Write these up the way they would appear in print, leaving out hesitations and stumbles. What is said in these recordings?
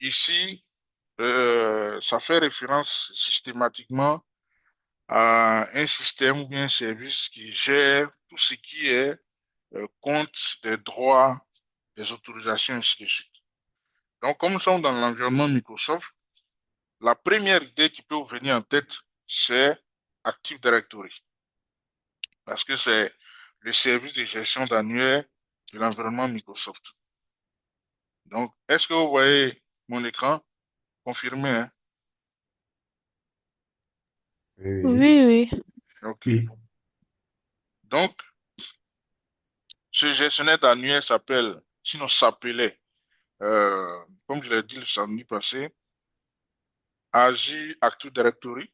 ici, ça fait référence systématiquement à un système ou bien un service qui gère tout ce qui est compte des droits, des autorisations, ainsi de suite. Donc, comme nous sommes dans l'environnement Microsoft, la première idée qui peut vous venir en tête, c'est Active Directory, parce que c'est le service de gestion d'annuaire de l'environnement Microsoft. Donc, est-ce que vous voyez mon écran? Confirmé, hein? Oui, Oui, oui. OK. oui, Donc, ce gestionnaire d'annuaire s'appelle, sinon s'appelait, comme je l'ai dit le samedi passé, Azure Active Directory.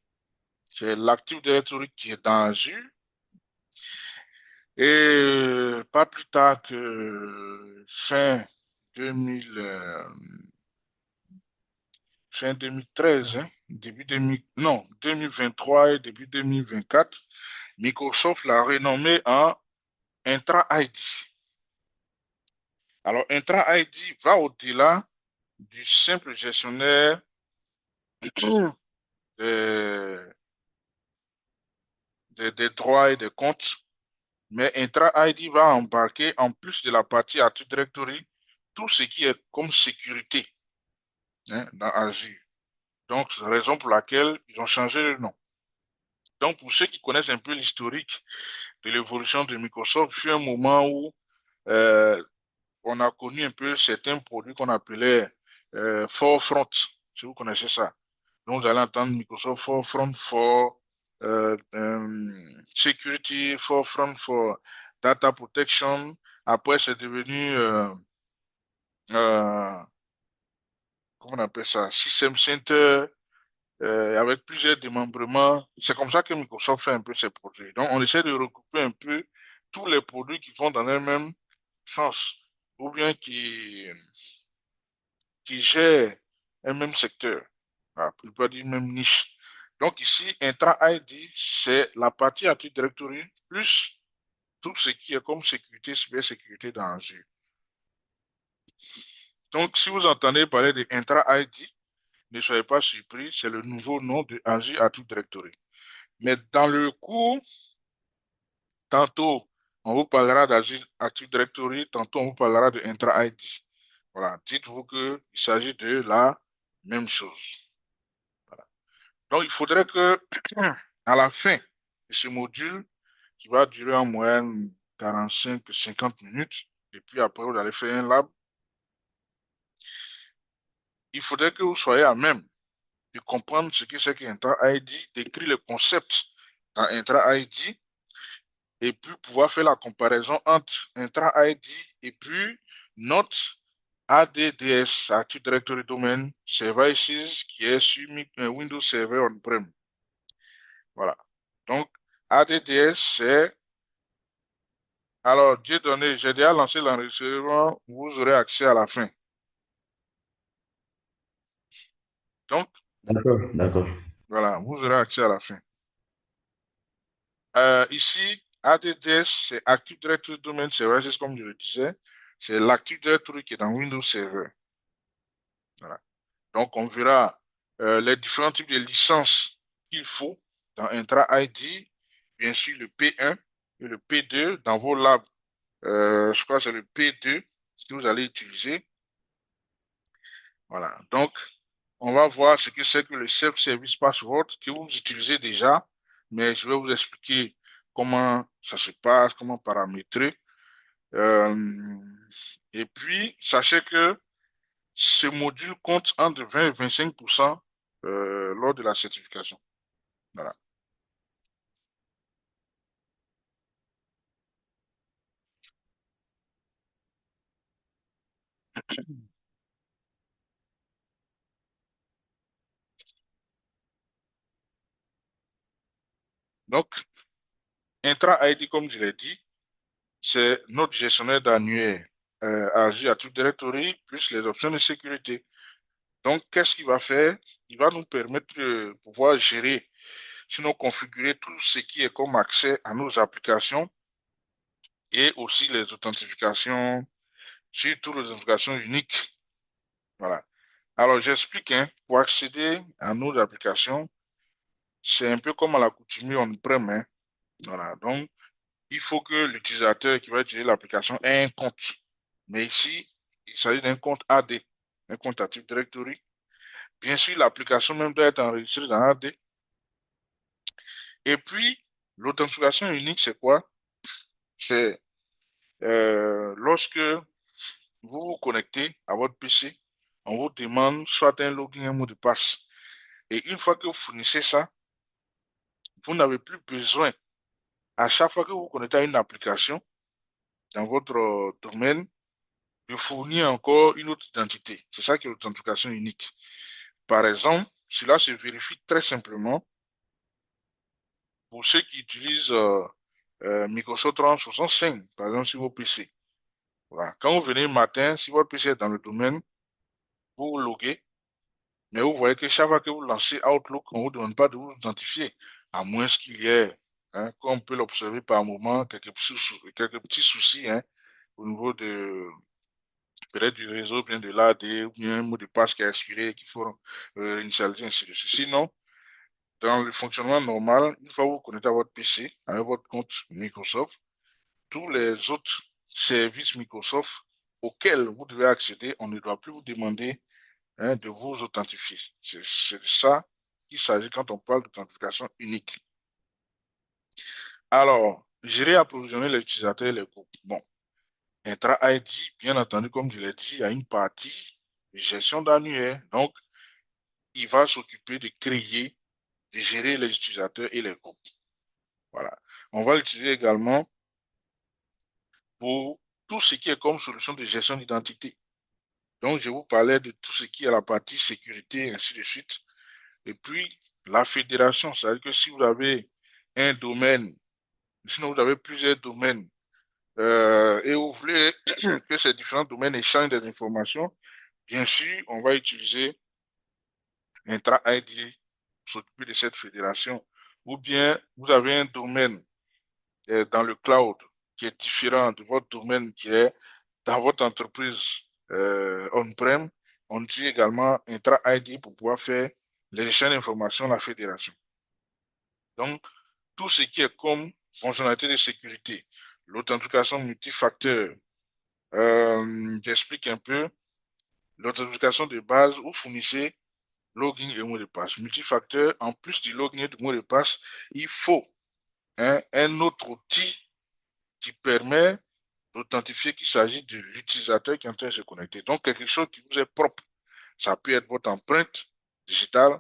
C'est l'Active Directory qui est dans Azure. Et pas plus tard que fin 2000, fin 2013, hein, début 2000, non, 2023 et début 2024, Microsoft l'a renommé en Intra ID. Alors, Intra ID va au-delà du simple gestionnaire des, des droits et des comptes, mais Intra ID va embarquer, en plus de la partie Active Directory, tout ce qui est comme sécurité, hein, dans Azure. Donc, c'est la raison pour laquelle ils ont changé le nom. Donc, pour ceux qui connaissent un peu l'historique de l'évolution de Microsoft, fut un moment où euh, on a connu un peu certains produits qu'on appelait Forefront, si vous connaissez ça. Donc, vous allez entendre Microsoft Forefront for Security, Forefront for Data Protection. Après, c'est devenu, euh, comment on appelle ça, System Center, avec plusieurs démembrements. C'est comme ça que Microsoft fait un peu ses produits. Donc, on essaie de regrouper un peu tous les produits qui vont dans le même sens, ou bien qui gèrent un même secteur, ah, pour ne pas dire même niche. Donc ici, Intra ID, c'est la partie Active Directory plus tout ce qui est comme sécurité, cybersécurité dans Azure. Donc, si vous entendez parler de Intra ID, ne soyez pas surpris, c'est le nouveau nom de Azure Active Directory. Mais dans le cours, tantôt, on vous parlera d'Azure Active Directory, tantôt, on vous parlera de Intra ID. Voilà, dites-vous qu'il s'agit de la même chose. Voilà. Donc, il faudrait que, à la fin de ce module, qui va durer en moyenne 45-50 minutes, et puis après, vous allez faire un lab, il faudrait que vous soyez à même de comprendre ce que c'est qu'Intra ID, d'écrire le concept dans Intra ID, et puis pouvoir faire la comparaison entre Intra ID et puis notre ADDS, Active Directory Domain Services, qui est sur Windows Server On-Prem. Voilà. Donc, ADDS, c'est... Alors, Dieu donné, j'ai déjà lancé l'enregistrement, vous aurez accès à la fin. Donc, d'accord, d'accord. voilà, vous aurez accès à la fin. Ici, ADDS, c'est Active Directory Domain Services, comme je le disais. C'est l'Active Directory qui est dans Windows Server. Voilà. Donc, on verra les différents types de licences qu'il faut dans Intra ID, bien sûr le P1 et le P2 dans vos labs. Je crois que c'est le P2 que vous allez utiliser. Voilà. Donc, on va voir ce que c'est que le Self-Service Password que vous utilisez déjà, mais je vais vous expliquer comment ça se passe, comment paramétrer. Euh, et puis, sachez que ce module compte entre 20 et 25% lors de la certification. Voilà. Donc, Intra ID, comme je l'ai dit, c'est notre gestionnaire d'annuaire Azure Active Directory plus les options de sécurité. Donc, qu'est-ce qu'il va faire? Il va nous permettre de pouvoir gérer, sinon configurer tout ce qui est comme accès à nos applications et aussi les authentifications, surtout les authentifications uniques. Voilà. Alors, j'explique, hein, pour accéder à nos applications, c'est un peu comme à l'accoutumée on-prem, hein. Voilà. Donc, il faut que l'utilisateur qui va utiliser l'application ait un compte. Mais ici, il s'agit d'un compte AD, un compte Active Directory. Bien sûr, l'application même doit être enregistrée dans AD. Et puis, l'authentification unique, c'est quoi? C'est lorsque vous vous connectez à votre PC, on vous demande soit un login, un mot de passe. Et une fois que vous fournissez ça, vous n'avez plus besoin, à chaque fois que vous vous connectez à une application dans votre domaine, de fournir encore une autre identité. C'est ça qui est l'authentification unique. Par exemple, cela se vérifie très simplement pour ceux qui utilisent Microsoft 365, par exemple sur vos PC. Voilà. Quand vous venez le matin, si votre PC est dans le domaine, vous vous loguez, mais vous voyez que chaque fois que vous lancez Outlook, on ne vous demande pas de vous identifier, à moins qu'il y ait, hein, comme on peut l'observer par moment, quelques petits soucis, hein, au niveau de peut-être du réseau, bien de l'AD, ou bien un mot de passe qui a expiré, qu'il faut initialiser, ainsi de suite. Sinon, dans le fonctionnement normal, une fois que vous connectez à votre PC, avec votre compte Microsoft, tous les autres services Microsoft auxquels vous devez accéder, on ne doit plus vous demander, hein, de vous authentifier. C'est de ça qu'il s'agit quand on parle d'authentification unique. Alors, gérer et approvisionner les utilisateurs et les groupes. Bon, Intra ID, bien entendu, comme je l'ai dit, a une partie de gestion d'annuaire. Donc, il va s'occuper de créer, de gérer les utilisateurs et les groupes. Voilà. On va l'utiliser également pour tout ce qui est comme solution de gestion d'identité. Donc, je vous parlais de tout ce qui est la partie sécurité, et ainsi de suite. Et puis, la fédération, c'est-à-dire que si vous avez un domaine, sinon vous avez plusieurs domaines, et vous voulez que ces différents domaines échangent des informations, bien sûr, on va utiliser Intra-ID pour s'occuper de cette fédération. Ou bien, vous avez un domaine dans le cloud qui est différent de votre domaine qui est dans votre entreprise on-prem. On utilise également Intra-ID pour pouvoir faire les échanges d'informations à la fédération. Donc, tout ce qui est comme fonctionnalité de sécurité, l'authentification multifacteur, j'explique un peu, l'authentification de base, vous fournissez login et mot de passe. Multifacteur, en plus du login et du mot de passe, il faut, hein, un autre outil qui permet d'authentifier qu'il s'agit de l'utilisateur qui est en train de se connecter. Donc, quelque chose qui vous est propre. Ça peut être votre empreinte digitale,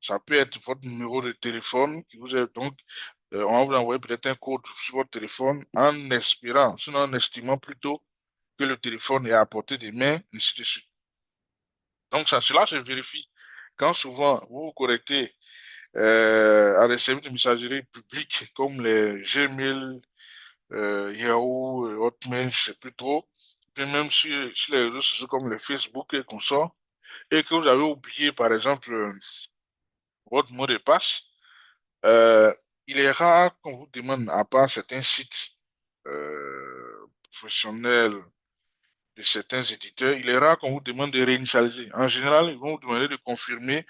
ça peut être votre numéro de téléphone qui vous est donc, on va vous envoyer peut-être un code sur votre téléphone en espérant, sinon en estimant plutôt que le téléphone est à portée des mains, ainsi de suite. Donc, cela se vérifie quand souvent vous vous connectez à des services de messagerie publics comme les Gmail, Yahoo, Hotmail, je sais plus trop, puis même sur les réseaux sociaux comme les Facebook et consorts, et que vous avez oublié, par exemple, votre mot de passe, euh, il est rare qu'on vous demande, à part certains sites professionnels de certains éditeurs, il est rare qu'on vous demande de réinitialiser. En général, ils vont vous demander de confirmer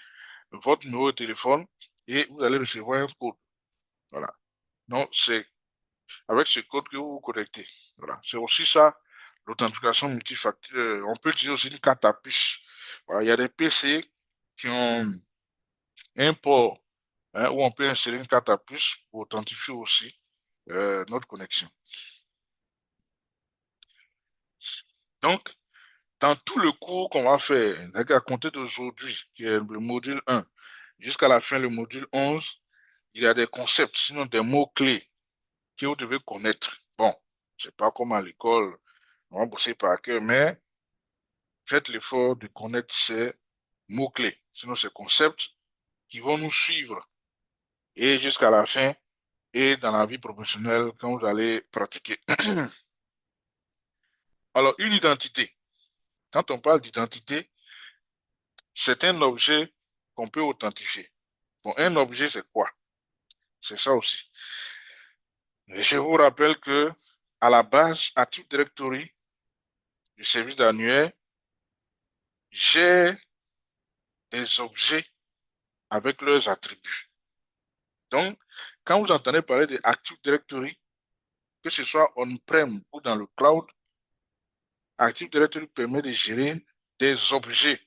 votre numéro de téléphone et vous allez recevoir un code. Voilà. Donc, c'est avec ce code que vous vous connectez. Voilà. C'est aussi ça, l'authentification multifacteur. On peut utiliser aussi une carte à puce. Voilà. Il y a des PC qui ont un port, hein, où on peut insérer une carte à puce pour authentifier aussi notre connexion. Donc, dans tout le cours qu'on va faire, à compter d'aujourd'hui, qui est le module 1, jusqu'à la fin, le module 11, il y a des concepts, sinon des mots-clés que vous devez connaître. Bon, c'est pas comme à l'école, on va bosser par cœur, mais faites l'effort de connaître ces mots-clés, sinon ces concepts qui vont nous suivre et jusqu'à la fin et dans la vie professionnelle quand vous allez pratiquer. Alors, une identité. Quand on parle d'identité, c'est un objet qu'on peut authentifier. Bon, un objet, c'est quoi? C'est ça aussi. Je vous rappelle que à la base, Active Directory, le service d'annuaire, j'ai des objets avec leurs attributs. Donc, quand vous entendez parler de Active Directory, que ce soit on-prem ou dans le cloud, Active Directory permet de gérer des objets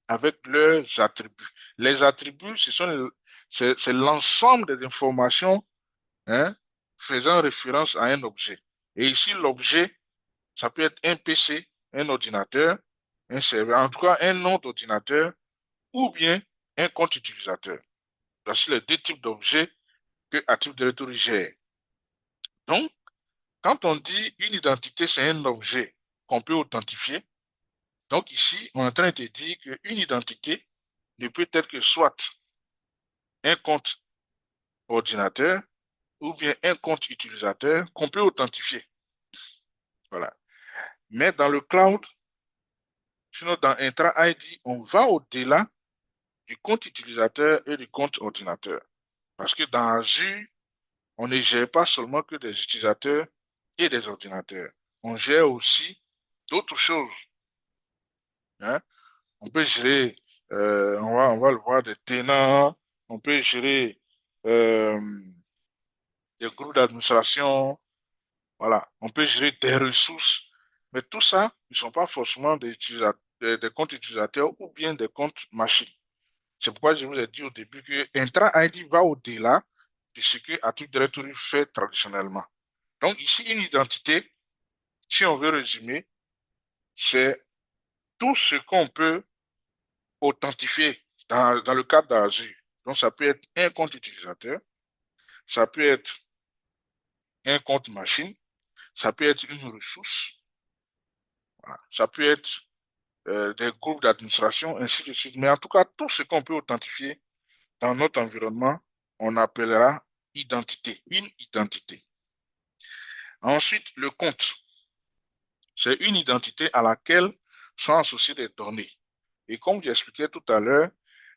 avec leurs attributs. Les attributs, c'est l'ensemble des informations, hein, faisant référence à un objet. Et ici, l'objet, ça peut être un PC, un ordinateur, un serveur, en tout cas un nom d'ordinateur ou bien un compte utilisateur. Voici les deux types d'objets que Active Directory gère. Donc, quand on dit une identité, c'est un objet qu'on peut authentifier. Donc ici, on est en train de dire qu'une identité ne peut être que soit un compte ordinateur ou bien un compte utilisateur qu'on peut authentifier. Voilà. Mais dans le cloud, sinon dans Intra ID, on va au-delà du compte utilisateur et du compte ordinateur. Parce que dans Azure, on ne gère pas seulement que des utilisateurs et des ordinateurs. On gère aussi d'autres choses, hein. On peut gérer, on va le voir, des tenants, on peut gérer euh, des groupes d'administration, voilà. On peut gérer des ressources, mais tout ça ne sont pas forcément des comptes utilisateurs ou bien des comptes machines. C'est pourquoi je vous ai dit au début que Intra ID va au-delà de ce que Active Directory fait traditionnellement. Donc ici, une identité, si on veut résumer, c'est tout ce qu'on peut authentifier dans le cadre d'Azure. Donc ça peut être un compte utilisateur, ça peut être un compte machine, ça peut être une ressource, voilà. Ça peut être des groupes d'administration, ainsi de suite. Mais en tout cas, tout ce qu'on peut authentifier dans notre environnement, on appellera identité, une identité. Ensuite, le compte, c'est une identité à laquelle sont associées des données. Et comme j'expliquais tout à l'heure,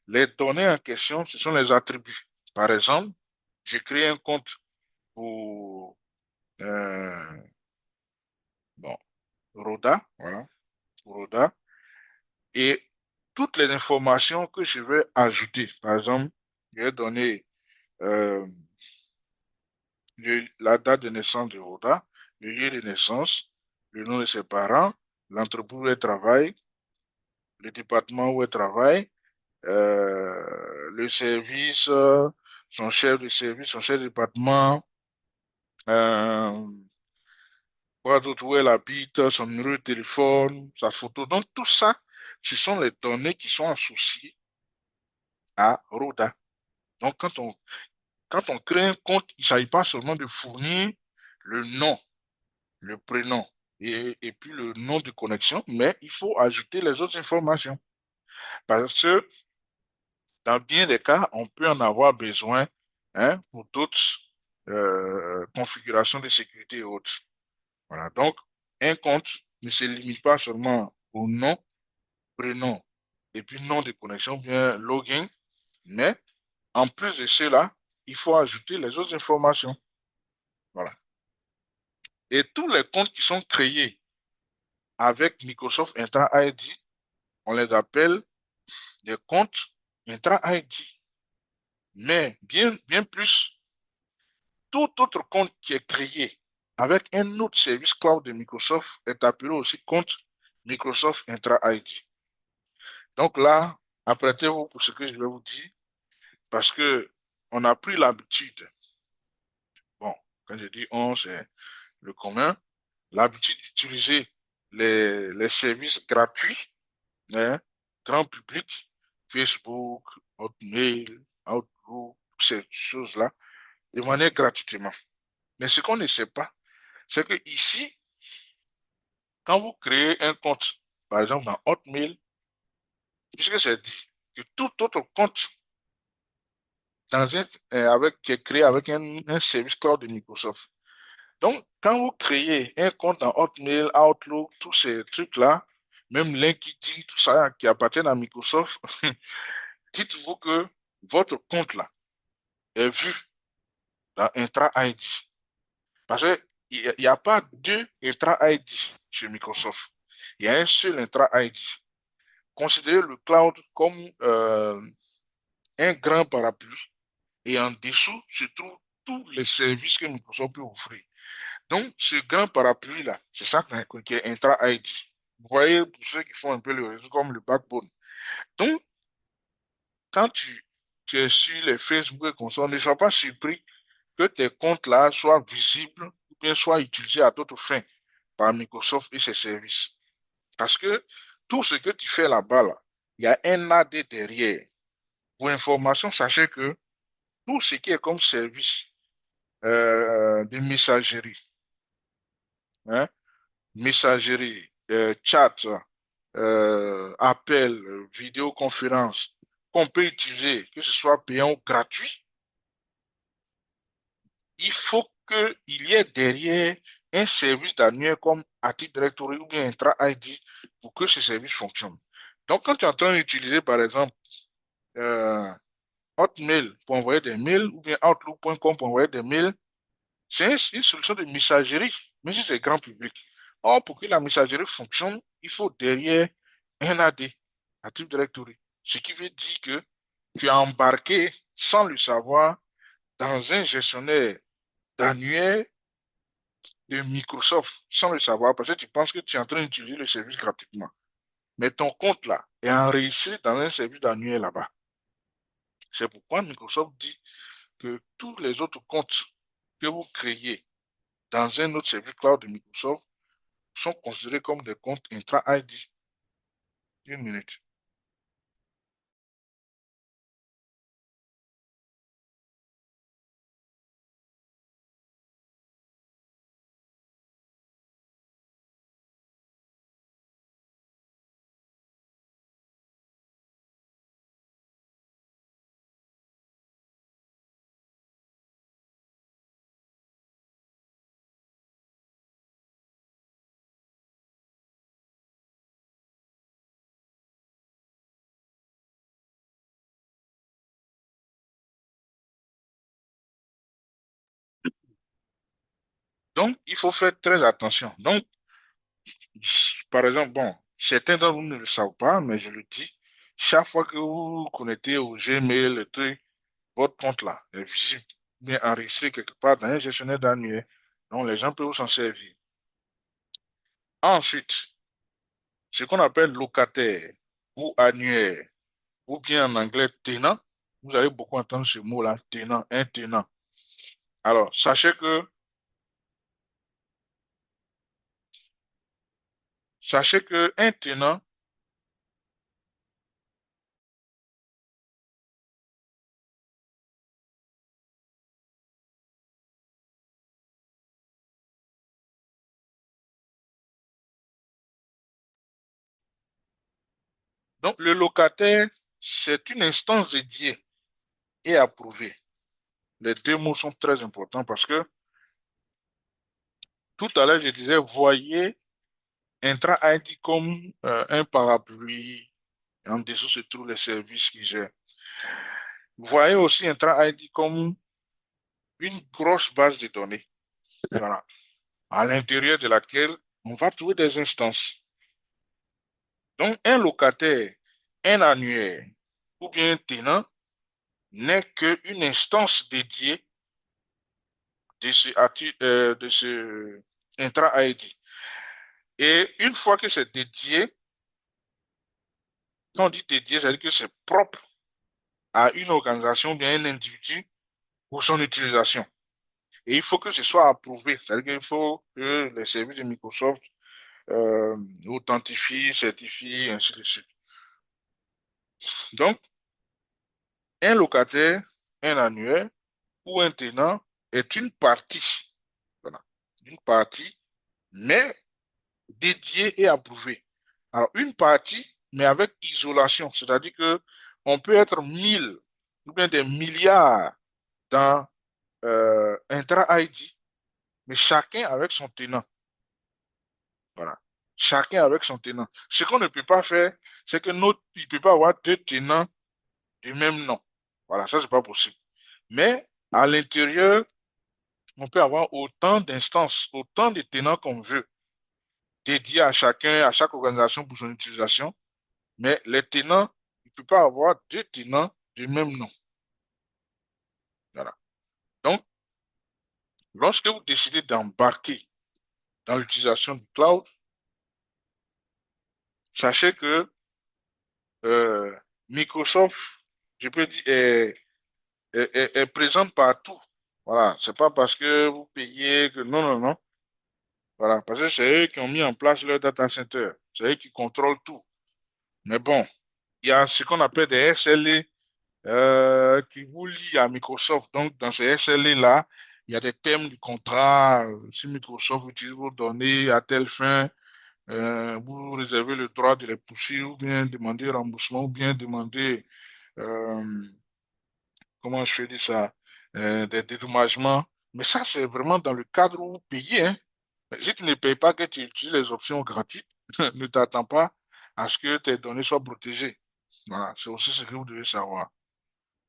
les données en question, ce sont les attributs. Par exemple, j'ai créé un compte pour bon, Roda, voilà, pour Roda, et toutes les informations que je vais ajouter, par exemple, je vais donner euh, la date de naissance de Roda, le lieu de naissance, le nom de ses parents, l'entreprise où elle travaille, le département où elle travaille, le service, son chef de service, son chef de département, euh, quoi d'autre, où elle habite, son numéro de téléphone, sa photo. Donc tout ça, ce sont les données qui sont associées à Roda. Donc quand on crée un compte, il ne s'agit pas seulement de fournir le nom, le prénom et puis le nom de connexion, mais il faut ajouter les autres informations. Parce que dans bien des cas, on peut en avoir besoin, hein, pour d'autres configurations de sécurité et autres. Voilà. Donc, un compte ne se limite pas seulement au nom, prénom et puis nom de connexion, bien login, mais en plus de cela, il faut ajouter les autres informations. Voilà. Et tous les comptes qui sont créés avec Microsoft Entra ID, on les appelle des comptes Entra ID. Mais bien plus, tout autre compte qui est créé avec un autre service cloud de Microsoft est appelé aussi compte Microsoft Entra ID. Donc là, apprêtez-vous pour ce que je vais vous dire, parce que on a pris l'habitude, bon, quand je dis on, c'est le commun, l'habitude d'utiliser les services gratuits, hein, grand public, Facebook, Hotmail, Outlook, ces choses-là, de manière gratuitement. Mais ce qu'on ne sait pas, c'est que ici, quand vous créez un compte, par exemple dans Hotmail, puisque c'est dit que tout autre compte qui est créé avec un service cloud de Microsoft. Donc, quand vous créez un compte dans Hotmail, Outlook, tous ces trucs-là, même LinkedIn, tout ça qui appartiennent à Microsoft, dites-vous que votre compte-là est vu dans Intra ID. Parce qu'il n'y a pas deux Intra ID chez Microsoft. Il y a un seul Intra ID. considérer le cloud comme un grand parapluie et en dessous se trouvent tous les services que Microsoft peut offrir. Donc, ce grand parapluie-là, c'est ça qui est Intra-ID. Vous voyez, pour ceux qui font un peu le réseau comme le backbone. Donc, quand tu es sur les Facebook et consorts, ne sois pas surpris que tes comptes-là soient visibles ou bien soient utilisés à d'autres fins par Microsoft et ses services. Parce que tout ce que tu fais là-bas, là, il y a un AD derrière. Pour information, sachez que tout ce qui est comme service de messagerie, hein, messagerie, chat, appel, vidéoconférence, qu'on peut utiliser, que ce soit payant ou gratuit, il faut qu'il y ait derrière un service d'annuaire comme Active Directory ou bien Intra ID pour que ce service fonctionne. Donc, quand tu es en train d'utiliser, par exemple, euh, Hotmail pour envoyer des mails ou bien Outlook.com pour envoyer des mails, c'est une solution de messagerie, mais si c'est grand public. Or, pour que la messagerie fonctionne, il faut derrière un AD, Active Directory. Ce qui veut dire que tu as embarqué, sans le savoir, dans un gestionnaire d'annuaire de Microsoft, sans le savoir, parce que tu penses que tu es en train d'utiliser le service gratuitement. Mais ton compte là est enregistré dans un service d'annuaire là-bas. C'est pourquoi Microsoft dit que tous les autres comptes que vous créez dans un autre service cloud de Microsoft sont considérés comme des comptes intra-ID. Une minute. Donc, il faut faire très attention. Donc, par exemple, bon, certains d'entre vous ne le savent pas, mais je le dis, chaque fois que vous vous connectez au Gmail, le truc, votre compte là est visible, bien enregistré quelque part dans un gestionnaire d'annuaire, donc les gens peuvent s'en servir. Ensuite, ce qu'on appelle locataire ou annuaire, ou bien en anglais tenant, vous allez beaucoup entendre ce mot-là, tenant, un tenant. Alors, sachez que un tenant, donc le locataire, c'est une instance dédiée et approuvée. Les deux mots sont très importants parce que tout à l'heure, je disais, voyez Intra ID comme un parapluie. En dessous se trouvent les services qui gèrent. Voyez aussi Intra ID comme une grosse base de données. Voilà. À l'intérieur de laquelle on va trouver des instances. Donc, un locataire, un annuaire ou bien un tenant n'est qu'une instance dédiée de ce Intra ID. Et une fois que c'est dédié, quand on dit dédié, ça veut dire que c'est propre à une organisation ou bien un individu pour son utilisation. Et il faut que ce soit approuvé. C'est-à-dire qu'il faut que les services de Microsoft authentifient, certifient, ainsi de suite. Donc, un locataire, un annuaire ou un tenant est une partie, voilà, une partie, mais dédiée et approuvée. Alors, une partie, mais avec isolation, c'est-à-dire que on peut être 1000 ou bien des milliards dans Intra-ID, mais chacun avec son tenant. Voilà. Chacun avec son tenant. Ce qu'on ne peut pas faire, c'est que il ne peut pas avoir deux tenants du même nom. Voilà, ça, c'est pas possible. Mais à l'intérieur, on peut avoir autant d'instances, autant de tenants qu'on veut, dédiés à chacun, à chaque organisation pour son utilisation. Mais les tenants, il ne peut pas avoir deux tenants du même nom. Voilà. Donc, lorsque vous décidez d'embarquer dans l'utilisation du cloud, sachez que euh, Microsoft, je peux dire, est présente partout. Voilà, c'est pas parce que vous payez que non, non, non. Voilà, parce que c'est eux qui ont mis en place leur data center. C'est eux qui contrôlent tout. Mais bon, il y a ce qu'on appelle des SLA qui vous lient à Microsoft. Donc, dans ces SLA-là, il y a des thèmes du contrat. Si Microsoft utilise vos données à telle fin, vous réservez le droit de les poursuivre ou bien demander remboursement ou bien demander, euh, comment je fais dire ça, des dédommagements. Mais ça, c'est vraiment dans le cadre où vous payez, hein. Mais si tu ne payes pas, que tu utilises les options gratuites, ne t'attends pas à ce que tes données soient protégées. Voilà, c'est aussi ce que vous devez savoir.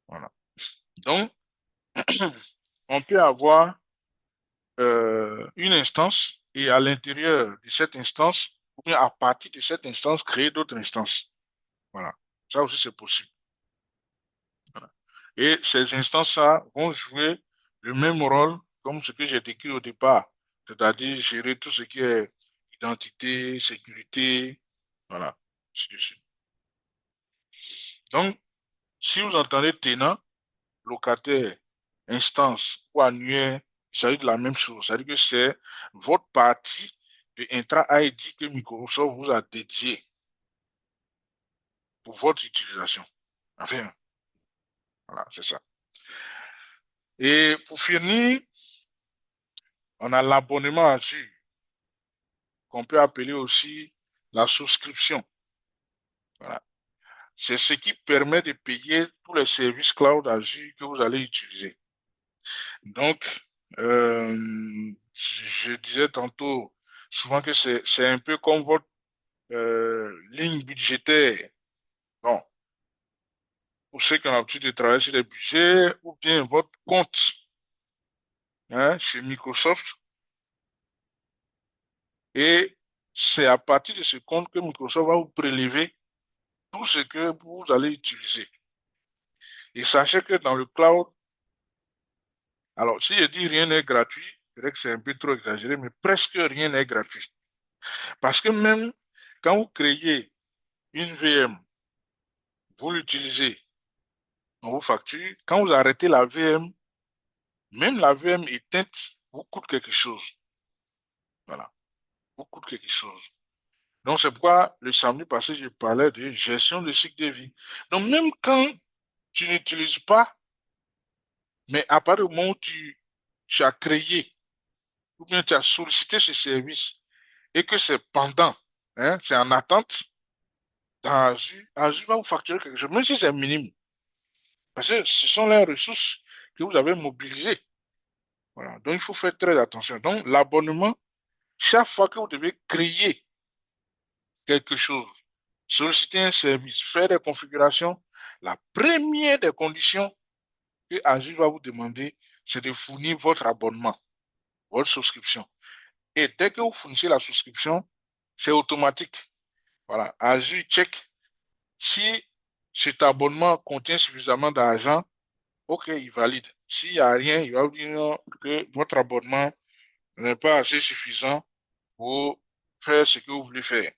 Voilà. Donc, on peut avoir une instance et à l'intérieur de cette instance, ou bien à partir de cette instance, créer d'autres instances. Voilà. Ça aussi, c'est possible. Voilà. Et ces instances-là vont jouer le même rôle comme ce que j'ai décrit au départ, c'est-à-dire gérer tout ce qui est identité, sécurité, voilà, ainsi de suite. Donc, si vous entendez tenant, locataire, instance ou annuaire, il s'agit de la même chose. C'est-à-dire que c'est votre partie de Intra ID que Microsoft vous a dédié pour votre utilisation. Enfin, voilà, c'est ça. Et pour finir, on a l'abonnement Azure, qu'on peut appeler aussi la souscription. Voilà. C'est ce qui permet de payer tous les services cloud Azure que vous allez utiliser. Donc, euh, je disais tantôt souvent que c'est un peu comme votre ligne budgétaire. Bon, pour ceux qui ont l'habitude de travailler sur les budgets, ou bien votre compte, hein, chez Microsoft. Et c'est à partir de ce compte que Microsoft va vous prélever tout ce que vous allez utiliser. Et sachez que dans le cloud, alors si je dis rien n'est gratuit, c'est vrai que c'est un peu trop exagéré, mais presque rien n'est gratuit. Parce que même quand vous créez une VM, vous l'utilisez, on vous facture. Quand vous arrêtez la VM, même la VM éteinte vous coûte quelque chose. Voilà, vous coûte quelque chose. Donc c'est pourquoi le samedi passé, je parlais de gestion de cycle de vie. Donc même quand tu n'utilises pas, mais à partir du moment où tu as créé ou bien tu as sollicité ce service et que c'est pendant, hein, c'est en attente, dans Azure, Azure va vous facturer quelque chose, même si c'est minime. Parce que ce sont les ressources que vous avez mobilisées. Voilà. Donc il faut faire très attention. Donc l'abonnement, chaque fois que vous devez créer quelque chose, solliciter un service, faire des configurations, la première des conditions que Azure va vous demander, c'est de fournir votre abonnement, votre souscription. Et dès que vous fournissez la souscription, c'est automatique. Voilà, Azure check si cet abonnement contient suffisamment d'argent, ok, il valide. S'il n'y a rien, il va vous dire non, que votre abonnement n'est pas assez suffisant pour faire ce que vous voulez faire.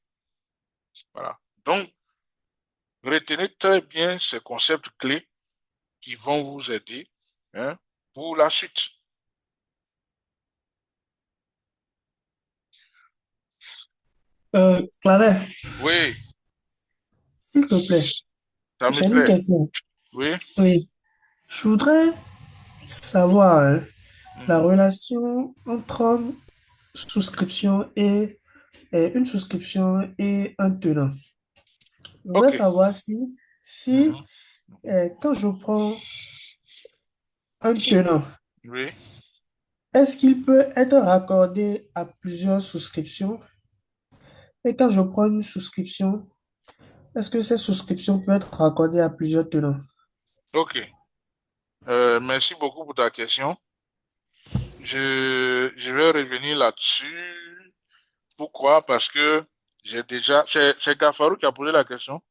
Voilà. Donc, retenez très bien ces concepts clés qui vont vous aider, hein, pour la suite. Clavel, Oui, s'il te plaît, ça me j'ai une plaît. question. Oui. Oui, je voudrais savoir la Mhm. relation entre souscription et une souscription et un tenant. Je voudrais OK. savoir si Mhm. Mhm. quand je prends un tenant, Oui. est-ce qu'il peut être raccordé à plusieurs souscriptions? Et quand je prends une souscription, est-ce que cette souscription peut être raccordée à plusieurs tenants? OK. Merci beaucoup pour ta question. Je vais revenir là-dessus. Pourquoi? Parce que j'ai déjà... C'est Gafarou qui a posé la question.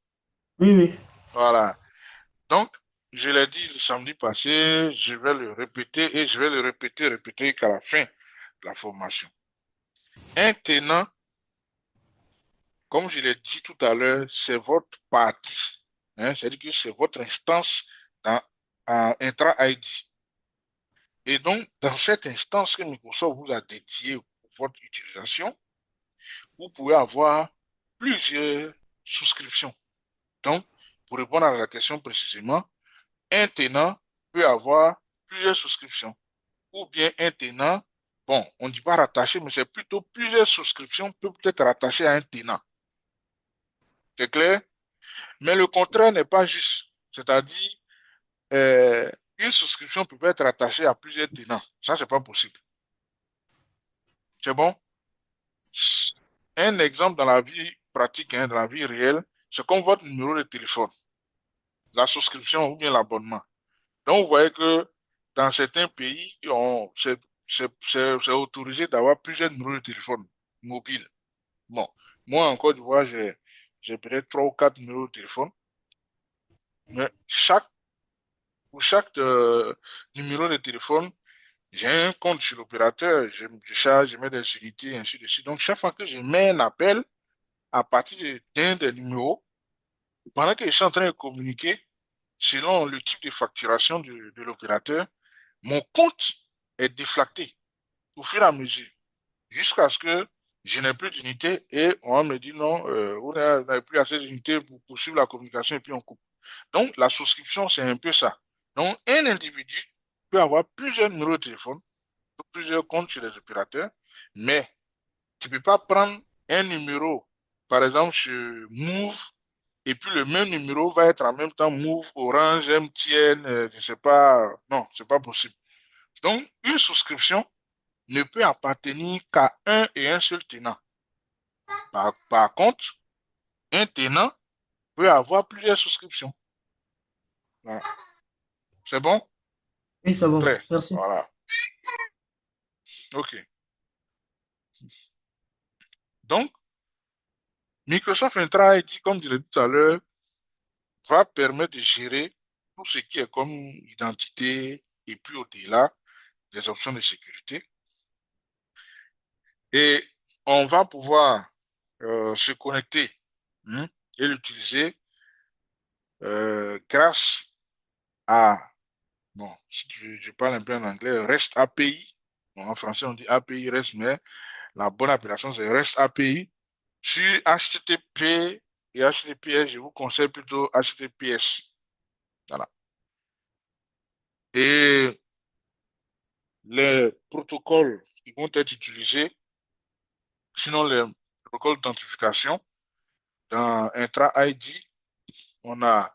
Oui, oui. Voilà. Donc, je l'ai dit le samedi passé, je vais le répéter et je vais le répéter qu'à la fin de la formation. Un tenant, comme je l'ai dit tout à l'heure, c'est votre partie. Hein, c'est-à-dire que c'est votre instance dans Intra-ID. Et donc, dans cette instance que Microsoft vous a dédiée pour votre utilisation, vous pouvez avoir plusieurs souscriptions. Donc, pour répondre à la question précisément, un tenant peut avoir plusieurs souscriptions. Ou bien un tenant, bon, on ne dit pas rattaché, mais c'est plutôt plusieurs souscriptions peuvent être rattachées à un tenant. C'est clair? Mais le contraire n'est pas juste. C'est-à-dire, euh, une souscription peut pas être rattachée à plusieurs tenants. Ça, c'est pas possible. C'est bon? Un exemple dans la vie pratique, hein, dans la vie réelle, c'est comme votre numéro de téléphone, la souscription ou bien l'abonnement. Donc, vous voyez que dans certains pays, c'est autorisé d'avoir plusieurs numéros de téléphone mobile. Bon, moi, en Côte d'Ivoire, j'ai peut-être trois ou quatre numéros de téléphone, mais pour chaque numéro de téléphone, j'ai un compte sur l'opérateur, je charge, je mets des unités, ainsi de suite. Donc, chaque fois que je mets un appel à partir d'un des numéros, pendant que je suis en train de communiquer, selon le type de facturation de l'opérateur, mon compte est déflacté au fur et à mesure, jusqu'à ce que je n'ai plus d'unité et on me dit non, vous n'avez plus assez d'unités pour poursuivre la communication et puis on coupe. Donc, la souscription, c'est un peu ça. Donc, un individu peut avoir plusieurs numéros de téléphone, plusieurs comptes chez les opérateurs, mais tu ne peux pas prendre un numéro, par exemple, sur Move, et puis le même numéro va être en même temps Move, Orange, MTN, je ne sais pas. Non, c'est pas possible. Donc, une souscription ne peut appartenir qu'à un et un seul tenant. Par contre, un tenant peut avoir plusieurs souscriptions. Voilà. C'est bon? Oui, c'est bon. Clair. Merci. Voilà. OK. Donc, Microsoft Entra ID, comme je l'ai dit tout à l'heure, va permettre de gérer tout ce qui est comme identité et puis au-delà des options de sécurité. Et on va pouvoir se connecter, hein, et l'utiliser grâce à, bon, si je parle un peu en anglais, REST API. Bon, en français, on dit API REST, mais la bonne appellation, c'est REST API. Sur HTTP et HTTPS, je vous conseille plutôt HTTPS. Voilà. Et les protocoles qui vont être utilisés, sinon les protocoles d'authentification, dans Intra-ID, on a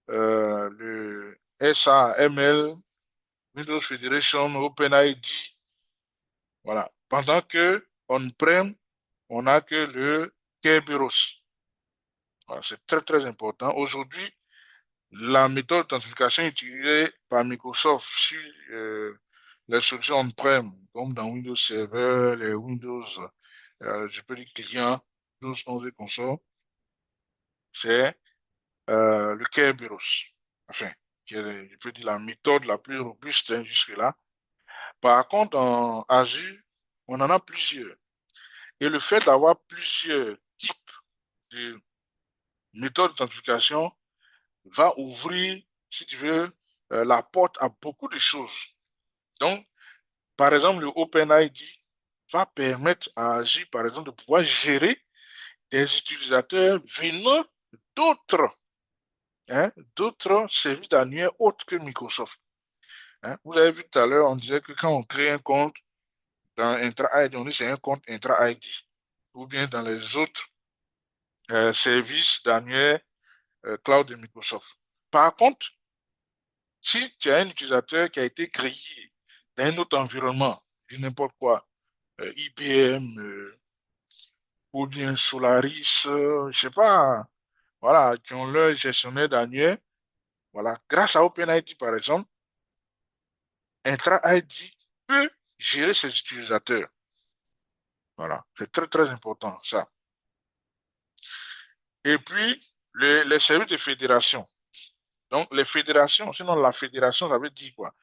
le SAML, Windows Federation, OpenID. Voilà. Pendant que on-prem, on n'a que le Kerberos. Voilà, c'est très très important. Aujourd'hui, la méthode d'authentification utilisée par Microsoft sur les solutions on-prem, comme dans Windows Server, les Windows, je peux dire client, Windows 11 et consorts, c'est le Kerberos. Enfin, je peux dire la méthode la plus robuste, hein, jusque-là. Par contre, en Azure, on en a plusieurs. Et le fait d'avoir plusieurs types de méthodes d'authentification va ouvrir, si tu veux, la porte à beaucoup de choses. Donc, par exemple, le OpenID va permettre à Azure, par exemple, de pouvoir gérer des utilisateurs venant d'autres, hein, d'autres services annuels autres que Microsoft. Hein. Vous avez vu tout à l'heure, on disait que quand on crée un compte dans Intra-ID, on dit que c'est un compte Intra-ID. Ou bien dans les autres services d'annuaire cloud de Microsoft. Par contre, si tu as un utilisateur qui a été créé dans un autre environnement, n'importe quoi, IBM, ou bien Solaris, je sais pas, voilà, qui ont leur gestionnaire d'annuaire, voilà, grâce à OpenID par exemple, Intra-ID peut gérer ses utilisateurs. Voilà, c'est très très important ça. Et puis, les services de fédération. Donc, les fédérations, sinon la fédération, ça veut dire quoi?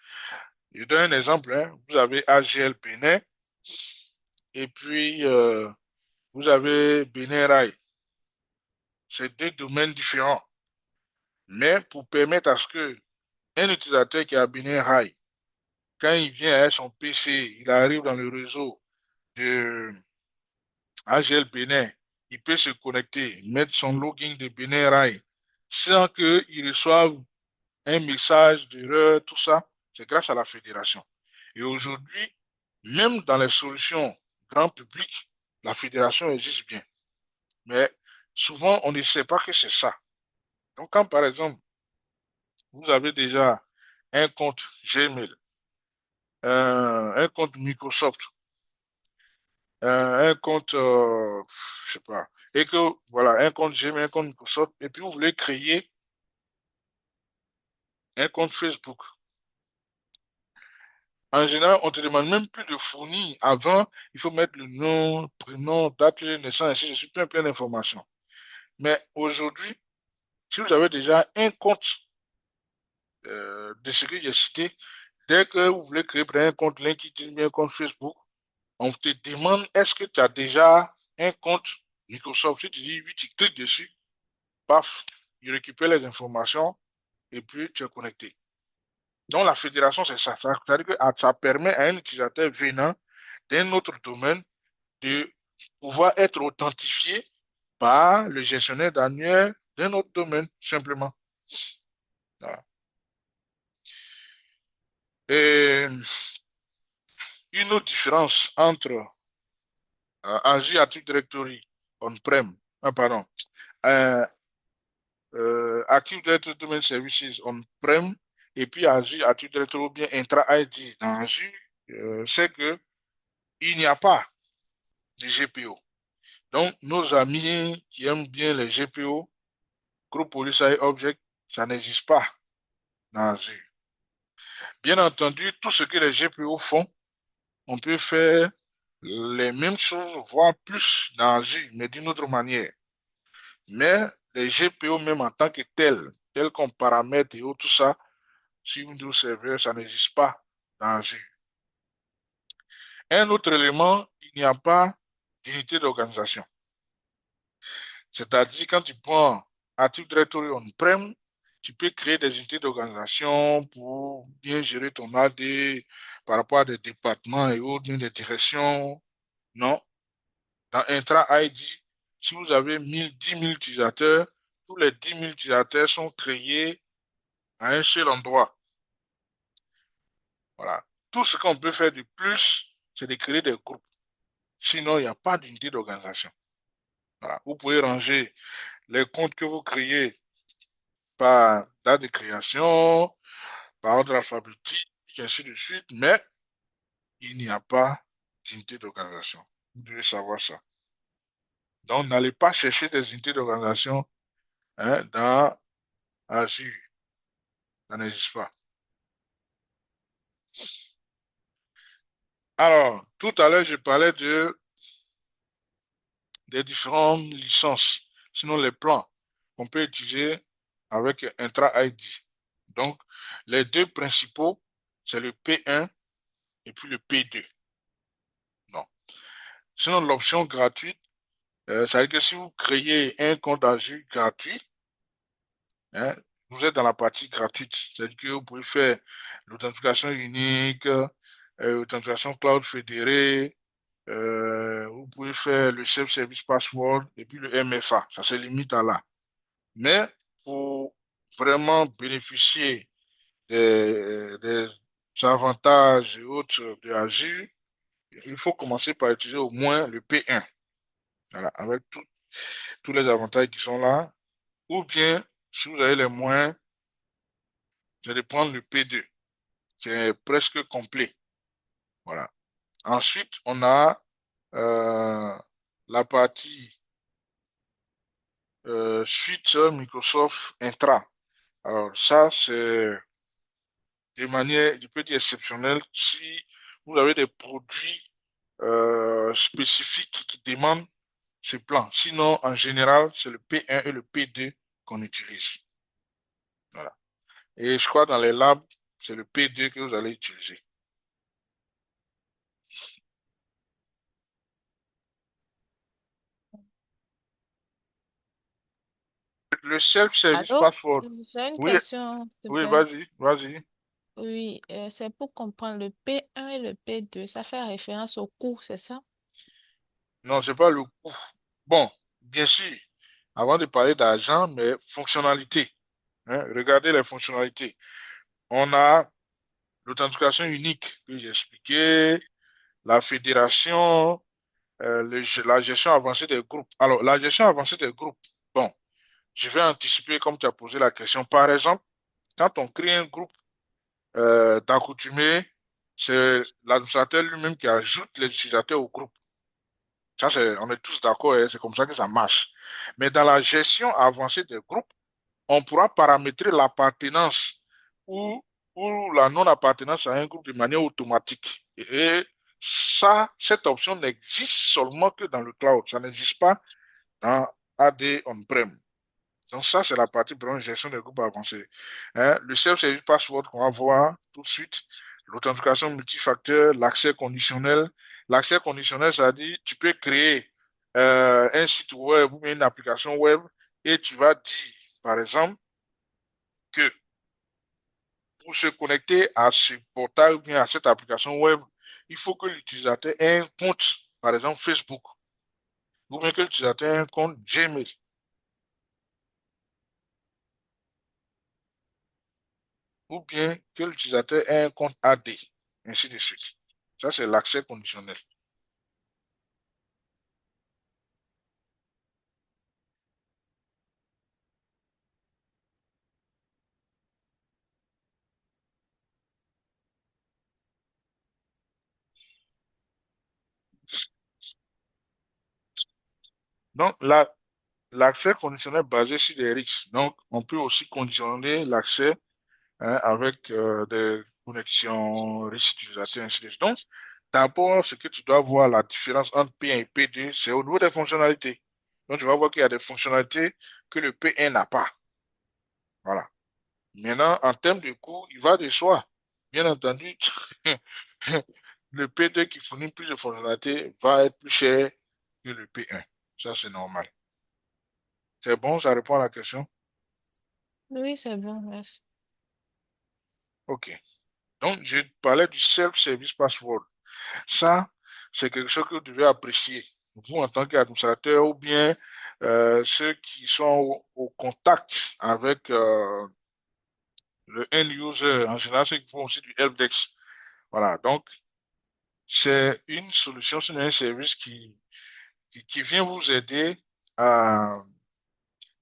Je donne un exemple, hein. Vous avez AGL Bénin et puis vous avez Bénin Rail. C'est deux domaines différents. Mais pour permettre à ce que un utilisateur qui a Bénin Rail, quand il vient avec son PC, il arrive dans le réseau de AGL Bénin, il peut se connecter, mettre son login de Bénin Rail sans qu'il reçoive un message d'erreur, tout ça, c'est grâce à la fédération. Et aujourd'hui, même dans les solutions grand public, la fédération existe bien. Mais souvent, on ne sait pas que c'est ça. Donc, quand par exemple, vous avez déjà un compte Gmail, un compte Microsoft, un compte, je sais pas, et que, voilà, un compte Gmail, un compte Microsoft, et puis vous voulez créer un compte Facebook. En général, on ne te demande même plus de fournir. Avant, il faut mettre le nom, prénom, date de naissance, ainsi de suite, plein d'informations. Mais aujourd'hui, si vous avez déjà un compte de ce que j'ai cité, dès que vous voulez créer par exemple, un compte LinkedIn, un compte Facebook, on te demande est-ce que tu as déjà un compte Microsoft? Si tu dis oui, tu cliques dessus, paf, il récupère les informations et puis tu es connecté. Donc la fédération, c'est ça. C'est-à-dire que ça permet à un utilisateur venant d'un autre domaine de pouvoir être authentifié par le gestionnaire d'annuaire d'un autre domaine, simplement. Voilà. Et une autre différence entre Azure Active Directory on-prem, pardon, euh, Active Directory Domain Services on-prem et puis Azure Active Directory ou bien Intra-ID dans Azure, c'est que il n'y a pas de GPO. Donc, nos amis qui aiment bien les GPO, Group Policy Object, ça n'existe pas dans Azure. Bien entendu, tout ce que les GPO font, on peut faire les mêmes choses, voire plus dans Azure, mais d'une autre manière. Mais les GPO, même en tant que tels qu'on paramètre et tout ça, sur Windows Server, ça n'existe pas dans Azure. Un autre élément, il n'y a pas d'unité d'organisation. C'est-à-dire, quand tu prends Active Directory on-prem, tu peux créer des unités d'organisation pour bien gérer ton AD par rapport à des départements et autres, bien des directions. Non. Dans Intra-ID, si vous avez 10 000 utilisateurs, tous les 10 000 utilisateurs sont créés à un seul endroit. Voilà. Tout ce qu'on peut faire de plus, c'est de créer des groupes. Sinon, il n'y a pas d'unité d'organisation. Voilà. Vous pouvez ranger les comptes que vous créez par date de création, par ordre alphabétique, ainsi de suite, mais il n'y a pas d'unité d'organisation. Vous devez savoir ça. Donc, n'allez pas chercher des unités d'organisation hein, dans Azure. Ça n'existe pas. Alors, tout à l'heure, je parlais des différentes licences, sinon les plans qu'on peut utiliser avec Intra-ID. Donc, les deux principaux, c'est le P1 et puis le P2. Non. Sinon, l'option gratuite, ça veut dire que si vous créez un compte Azure gratuit, hein, vous êtes dans la partie gratuite. C'est-à-dire que vous pouvez faire l'authentification unique, l'authentification cloud fédérée, vous pouvez faire le self-service password et puis le MFA. Ça se limite à là. Mais pour vraiment bénéficier des avantages et autres de Azure, il faut commencer par utiliser au moins le P1. Voilà, avec tous les avantages qui sont là. Ou bien, si vous avez les moyens, vous allez prendre le P2, qui est presque complet. Voilà. Ensuite, on a la partie suite Microsoft Intra. Alors ça, c'est de manière, je peux dire exceptionnelle, si vous avez des produits spécifiques qui demandent ce plan. Sinon, en général, c'est le P1 et le P2 qu'on utilise. Voilà. Et je crois dans les labs, c'est le P2 que vous allez utiliser. Le self-service Allô? password. J'ai une Oui, question, s'il te oui, plaît. vas-y. Oui, c'est pour comprendre le P1 et le P2. Ça fait référence au cours, c'est ça? Non, c'est pas le coût. Bon, bien sûr, avant de parler d'argent, mais fonctionnalité. Hein, regardez les fonctionnalités. On a l'authentification unique que j'ai expliqué, la fédération, la gestion avancée des groupes. Alors, la gestion avancée des groupes, bon, je vais anticiper comme tu as posé la question. Par exemple, quand on crée un groupe d'accoutumés, c'est l'administrateur lui-même qui ajoute les utilisateurs au groupe. Ça, on est tous d'accord, hein, c'est comme ça que ça marche. Mais dans la gestion avancée des groupes, on pourra paramétrer l'appartenance ou, ou la non-appartenance à un groupe de manière automatique. Et ça, cette option n'existe seulement que dans le cloud. Ça n'existe pas dans AD on-prem. Donc ça, c'est la partie vraiment gestion des groupes avancés. Hein, le self-service password qu'on va voir tout de suite, l'authentification multifacteur, l'accès conditionnel. L'accès conditionnel, ça dit, tu peux créer un site web ou bien une application web et tu vas dire, par exemple, que pour se connecter à ce portail ou bien à cette application web, il faut que l'utilisateur ait un compte, par exemple Facebook, ou bien que l'utilisateur ait un compte Gmail, ou bien que l'utilisateur ait un compte AD, ainsi de suite. Ça, c'est l'accès conditionnel. Donc, l'accès conditionnel basé sur des risques. Donc, on peut aussi conditionner l'accès hein, avec des connexions risques utilisateurs, ainsi de suite. Donc, d'abord, ce que tu dois voir, la différence entre P1 et P2, c'est au niveau des fonctionnalités. Donc, tu vas voir qu'il y a des fonctionnalités que le P1 n'a pas. Voilà. Maintenant, en termes de coût, il va de soi. Bien entendu, le P2 qui fournit plus de fonctionnalités va être plus cher que le P1. Ça, c'est normal. C'est bon, ça répond à la question? Oui, c'est bon, merci. OK. Donc, je parlais du self-service password. Ça, c'est quelque chose que vous devez apprécier, vous en tant qu'administrateur ou bien ceux qui sont au contact avec le end user, en général, ceux qui font aussi du helpdesk. Voilà, donc c'est une solution, c'est un service qui vient vous aider à,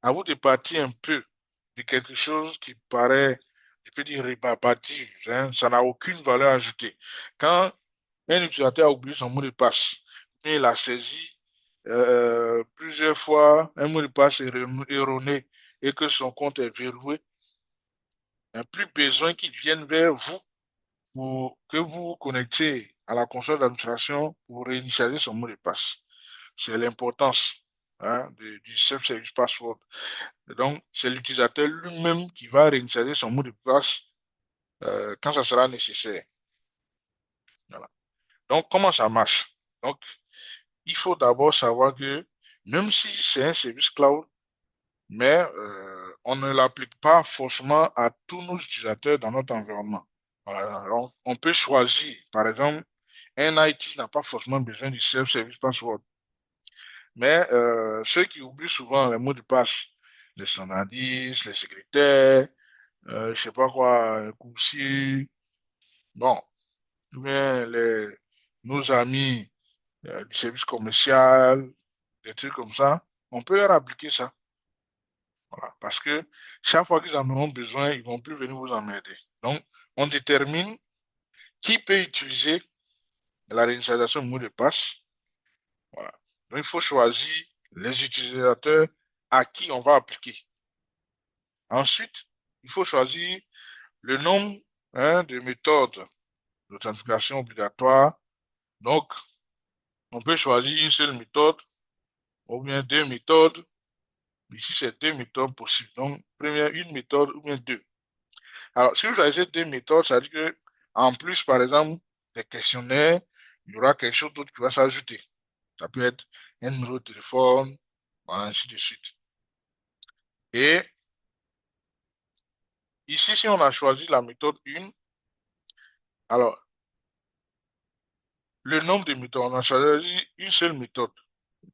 à vous départir un peu de quelque chose qui paraît, je peux dire, rébarbatif, hein, ça n'a aucune valeur ajoutée. Quand un utilisateur a oublié son mot de passe, et il a saisi plusieurs fois un mot de passe erroné et que son compte est verrouillé, il n'y a plus besoin qu'il vienne vers vous pour que vous vous connectiez à la console d'administration pour réinitialiser son mot de passe. C'est l'importance hein, du self-service password. Donc, c'est l'utilisateur lui-même qui va réinitialiser son mot de passe quand ça sera nécessaire. Voilà. Donc, comment ça marche? Donc, il faut d'abord savoir que même si c'est un service cloud, mais on ne l'applique pas forcément à tous nos utilisateurs dans notre environnement. Voilà. Donc, on peut choisir, par exemple, un IT n'a pas forcément besoin du self-service password. Mais ceux qui oublient souvent les mots de passe, les standardistes, les secrétaires, je sais pas quoi, les coursiers, bon, ou bien nos amis du service commercial, des trucs comme ça, on peut leur appliquer ça. Voilà. Parce que chaque fois qu'ils en auront besoin, ils vont plus venir vous emmerder. Donc, on détermine qui peut utiliser la réinitialisation de mot de passe. Voilà. Donc, il faut choisir les utilisateurs à qui on va appliquer. Ensuite, il faut choisir le nombre hein, de méthodes d'authentification obligatoire. Donc, on peut choisir une seule méthode ou bien deux méthodes Ici, c'est deux méthodes possibles. Donc, première, une méthode ou bien deux. Alors, si vous choisissez deux méthodes, ça veut dire que, en plus, par exemple, des questionnaires, il y aura quelque chose d'autre qui va s'ajouter. Ça peut être un numéro de téléphone, ainsi de suite. Et ici, si on a choisi la méthode 1, alors, le nombre de méthodes, on a choisi une seule méthode.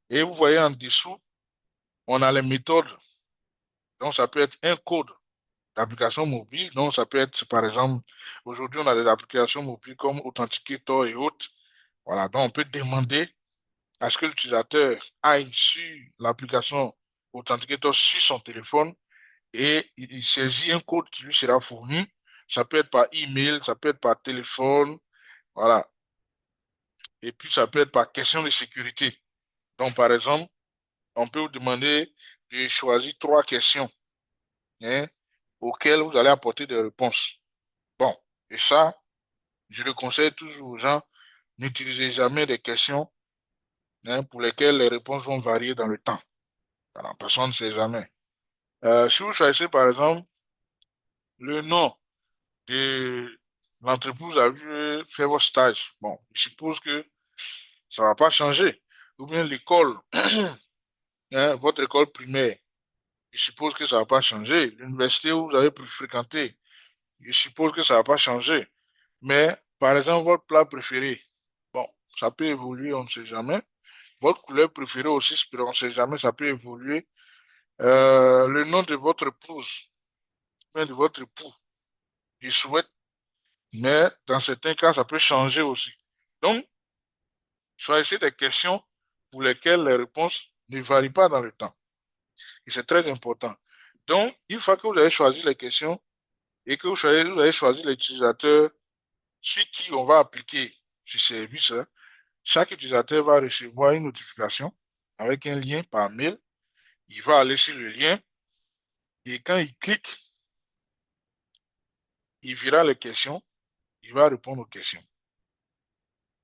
Et vous voyez en dessous, on a les méthodes. Donc, ça peut être un code d'application mobile. Donc, ça peut être, par exemple, aujourd'hui, on a des applications mobiles comme Authenticator et autres. Voilà, donc on peut demander à ce que l'utilisateur aille sur l'application Authenticator sur son téléphone et il saisit un code qui lui sera fourni. Ça peut être par email, ça peut être par téléphone, voilà. Et puis, ça peut être par question de sécurité. Donc, par exemple, on peut vous demander de choisir trois questions, hein, auxquelles vous allez apporter des réponses. Bon, et ça, je le conseille toujours aux gens, n'utilisez jamais des questions, hein, pour lesquelles les réponses vont varier dans le temps. Voilà, personne ne sait jamais. Si vous choisissez par exemple le nom de l'entreprise où vous avez fait votre stage, bon, je suppose que ça ne va pas changer. Ou bien l'école, hein, votre école primaire, je suppose que ça ne va pas changer. L'université où vous avez pu fréquenter, je suppose que ça ne va pas changer. Mais par exemple, votre plat préféré, bon, ça peut évoluer, on ne sait jamais. Votre couleur préférée aussi, on ne sait jamais, ça peut évoluer. Le nom de votre épouse, bien de votre époux, je souhaite, mais dans certains cas, ça peut changer aussi. Donc, choisissez des questions pour lesquelles les réponses ne varient pas dans le temps. Et c'est très important. Donc, une fois que vous avez choisi les questions et que vous avez choisi l'utilisateur sur qui on va appliquer ce service, hein, chaque utilisateur va recevoir une notification avec un lien par mail. Il va aller sur le lien et quand il clique, il verra les questions, il va répondre aux questions.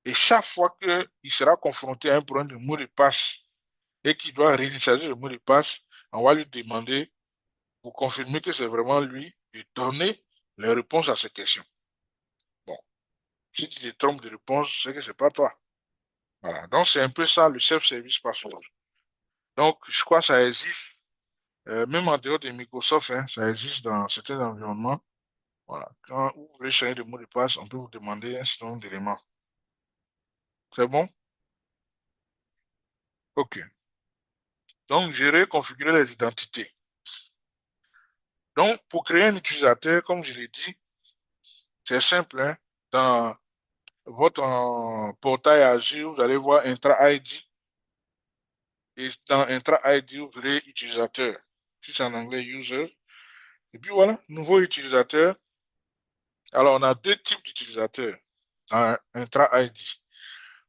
Et chaque fois qu'il sera confronté à un problème de mot de passe et qu'il doit réinitialiser le mot de passe, on va lui demander, pour confirmer que c'est vraiment lui, de donner les réponses à ces questions. Bon, si tu te trompes de réponse, c'est que c'est pas toi. Voilà. Donc, c'est un peu ça le self-service password. Donc, je crois que ça existe, même en dehors de Microsoft, hein, ça existe dans certains environnements. Voilà. Quand vous voulez changer de mot de passe, on peut vous demander un certain nombre d'éléments. C'est bon? OK. Donc, gérer, configurer les identités. Donc, pour créer un utilisateur, comme je l'ai dit, c'est simple, hein. Dans votre portail Azure, vous allez voir Intra ID. Et dans Intra ID, vous verrez utilisateur. Si c'est en anglais, user. Et puis voilà, nouveau utilisateur. Alors, on a deux types d'utilisateurs dans Intra ID.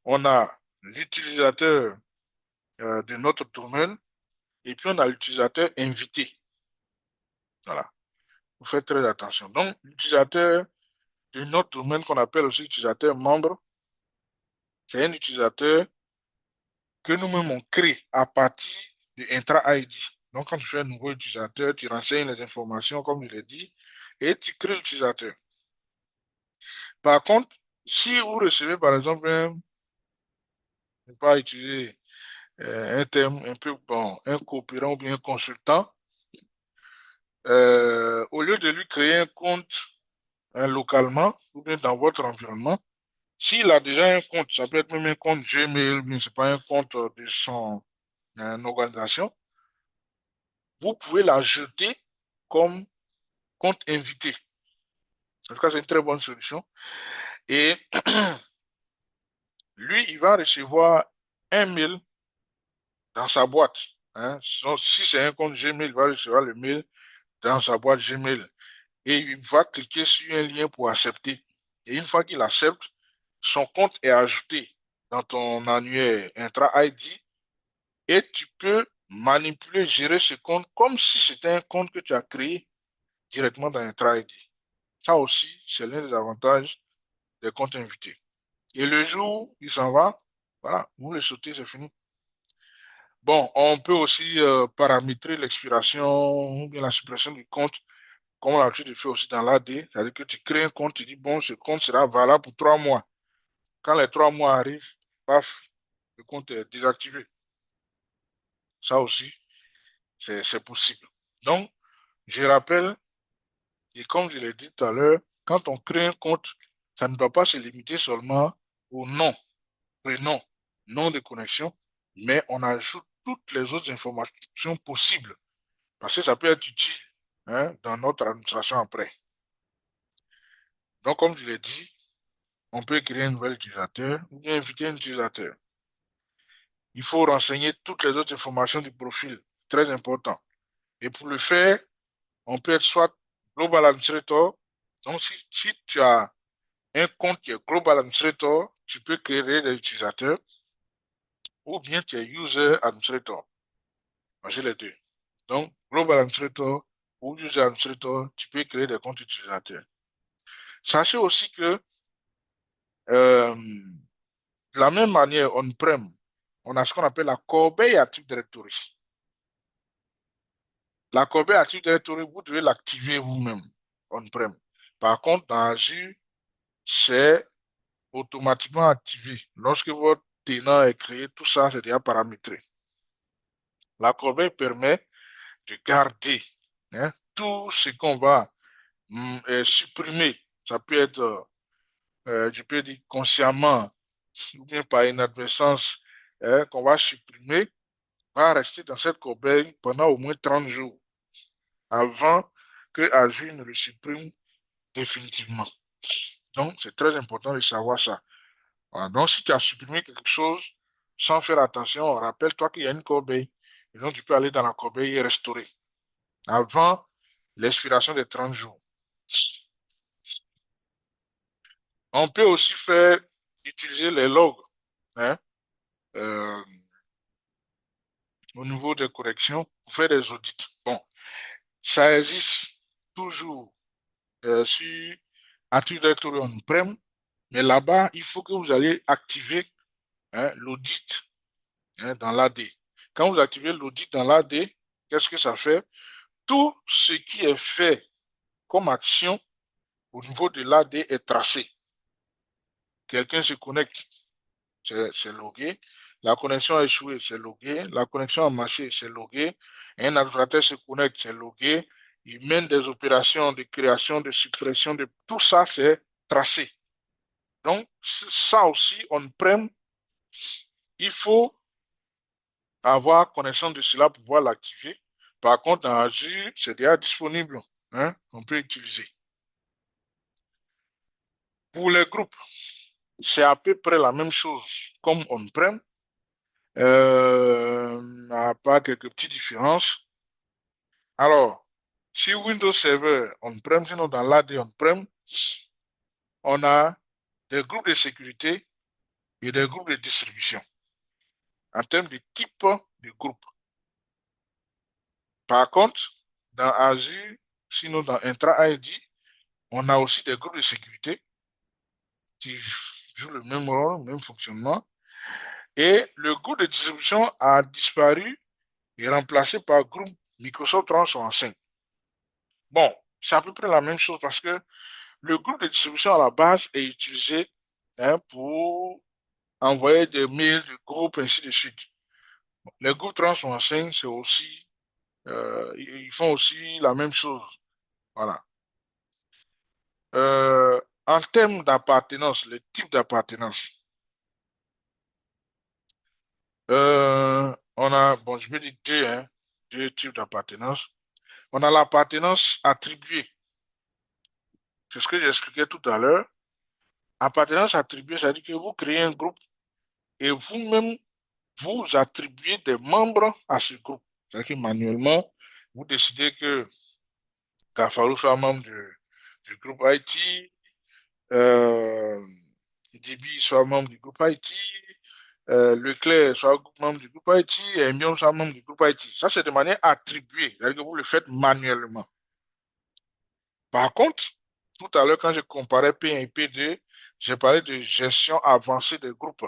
On a l'utilisateur de notre domaine et puis on a l'utilisateur invité. Voilà, vous faites très attention. Donc, l'utilisateur de notre domaine qu'on appelle aussi utilisateur membre, c'est un utilisateur que nous-mêmes on crée à partir de Intra ID. Donc, quand tu fais un nouveau utilisateur, tu renseignes les informations, comme je l'ai dit, et tu crées l'utilisateur. Par contre, si vous recevez, par exemple, ne pas utiliser un terme un peu bon, un coopérant ou bien un consultant, au lieu de lui créer un compte localement ou bien dans votre environnement, s'il a déjà un compte, ça peut être même un compte Gmail, mais ce n'est pas un compte de son organisation, vous pouvez l'ajouter comme compte invité. En tout cas, c'est une très bonne solution. Et lui, il va recevoir un mail dans sa boîte, hein. Si c'est un compte Gmail, il va recevoir le mail dans sa boîte Gmail. Et il va cliquer sur un lien pour accepter. Et une fois qu'il accepte, son compte est ajouté dans ton annuaire Intra ID et tu peux manipuler, gérer ce compte comme si c'était un compte que tu as créé directement dans Intra ID. Ça aussi, c'est l'un des avantages des comptes invités. Et le jour où il s'en va, voilà, vous le sautez, c'est fini. Bon, on peut aussi paramétrer l'expiration ou bien la suppression du compte, comme on a l'habitude de faire aussi dans l'AD. C'est-à-dire que tu crées un compte, tu dis, bon, ce compte sera valable pour 3 mois. Quand les 3 mois arrivent, paf, le compte est désactivé. Ça aussi, c'est possible. Donc, je rappelle, et comme je l'ai dit tout à l'heure, quand on crée un compte, ça ne doit pas se limiter seulement au nom, prénom, nom de connexion, mais on ajoute toutes les autres informations possibles. Parce que ça peut être utile, hein, dans notre administration après. Donc, comme je l'ai dit, on peut créer un nouvel utilisateur ou bien inviter un utilisateur. Il faut renseigner toutes les autres informations du profil, très important. Et pour le faire, on peut être soit Global Administrator. Donc, si tu as un compte qui est Global Administrator, tu peux créer des utilisateurs ou bien tu es User Administrator. J'ai les deux. Donc, Global Administrator ou User Administrator, tu peux créer des comptes utilisateurs. Sachez aussi que euh, de la même manière, on-prem, on a ce qu'on appelle la corbeille Active Directory. La corbeille Active Directory, vous devez l'activer vous-même, on-prem. Par contre, dans Azure, c'est automatiquement activé. Lorsque votre tenant est créé, tout ça, c'est déjà paramétré. La corbeille permet de garder, hein, tout ce qu'on va supprimer. Ça peut être, je peux dire consciemment, ou bien par inadvertance, hein, qu'on va supprimer, va rester dans cette corbeille pendant au moins 30 jours avant que Azure ne le supprime définitivement. Donc, c'est très important de savoir ça. Voilà. Donc, si tu as supprimé quelque chose sans faire attention, rappelle-toi qu'il y a une corbeille. Et donc, tu peux aller dans la corbeille et restaurer avant l'expiration des 30 jours. On peut aussi faire utiliser les logs, hein, euh, au niveau des corrections pour faire des audits. Bon, ça existe toujours sur Active Directory on-prem, mais là-bas, il faut que vous allez activer, hein, l'audit, hein, dans l'AD. Quand vous activez l'audit dans l'AD, qu'est-ce que ça fait? Tout ce qui est fait comme action au niveau de l'AD est tracé. Quelqu'un se connecte, c'est logué. La connexion a échoué, c'est logué. La connexion a marché, c'est logué. Un administrateur se connecte, c'est logué. Il mène des opérations de création, de suppression, de tout ça, c'est tracé. Donc, ça aussi, on-prem, il faut avoir connaissance de cela pour pouvoir l'activer. Par contre, dans Azure, c'est déjà disponible, hein, on peut utiliser. Pour les groupes, c'est à peu près la même chose comme on-prem, à part quelques petites différences. Alors, si Windows Server on-prem, sinon dans l'AD on-prem, on a des groupes de sécurité et des groupes de distribution en termes de type de groupe. Par contre, dans Azure, sinon dans Intra ID, on a aussi des groupes de sécurité qui jouent le même rôle, le même fonctionnement. Et le groupe de distribution a disparu et remplacé par le groupe Microsoft 365. Bon, c'est à peu près la même chose parce que le groupe de distribution à la base est utilisé, hein, pour envoyer des mails de groupe, ainsi de suite. Les groupes 365, c'est aussi, ils font aussi la même chose. Voilà. En termes d'appartenance, le type d'appartenance, on a, bon, je vais dire deux, hein, deux types d'appartenance. On a l'appartenance attribuée. C'est ce que j'expliquais tout à l'heure. Appartenance attribuée, c'est-à-dire que vous créez un groupe et vous-même, vous attribuez des membres à ce groupe. C'est-à-dire que manuellement, vous décidez que Kafaru soit membre du groupe IT, euh, Dibi soit membre du groupe IT, Leclerc soit membre du groupe IT et Mion soit membre du groupe IT. Ça, c'est de manière attribuée, c'est-à-dire que vous le faites manuellement. Par contre, tout à l'heure, quand je comparais P1 et P2, j'ai parlé de gestion avancée des groupes.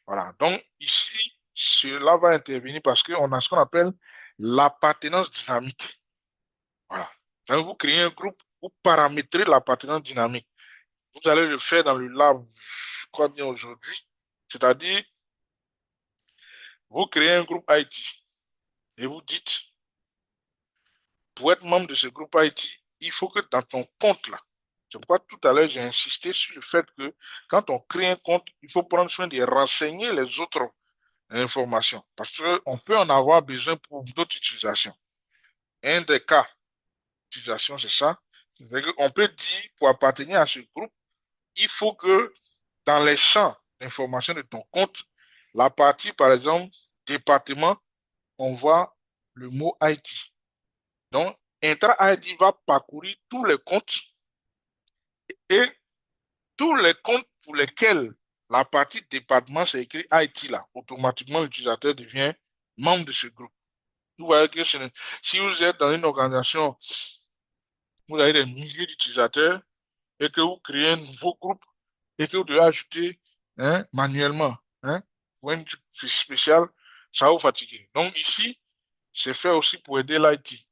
Voilà. Donc, ici, cela va intervenir parce qu'on a ce qu'on appelle l'appartenance dynamique. Voilà. Quand vous créez un groupe, vous paramétrez l'appartenance dynamique. Vous allez le faire dans le lab, je crois bien aujourd'hui. C'est-à-dire, vous créez un groupe IT et vous dites, pour être membre de ce groupe IT, il faut que dans ton compte là, c'est pourquoi tout à l'heure j'ai insisté sur le fait que quand on crée un compte, il faut prendre soin de renseigner les autres informations parce qu'on peut en avoir besoin pour d'autres utilisations. Un des cas d'utilisation, c'est ça. C'est qu'on peut dire, pour appartenir à ce groupe, il faut que dans les champs d'information de ton compte, la partie, par exemple, département, on voit le mot IT. Donc, Intra ID va parcourir tous les comptes et tous les comptes pour lesquels la partie département, c'est écrit IT là, automatiquement l'utilisateur devient membre de ce groupe. Vous voyez que si vous êtes dans une organisation, vous avez des milliers d'utilisateurs et que vous créez un nouveau groupe et que vous devez ajouter manuellement pour un truc spécial, ça va vous fatiguer. Donc ici, c'est fait aussi pour aider l'IT.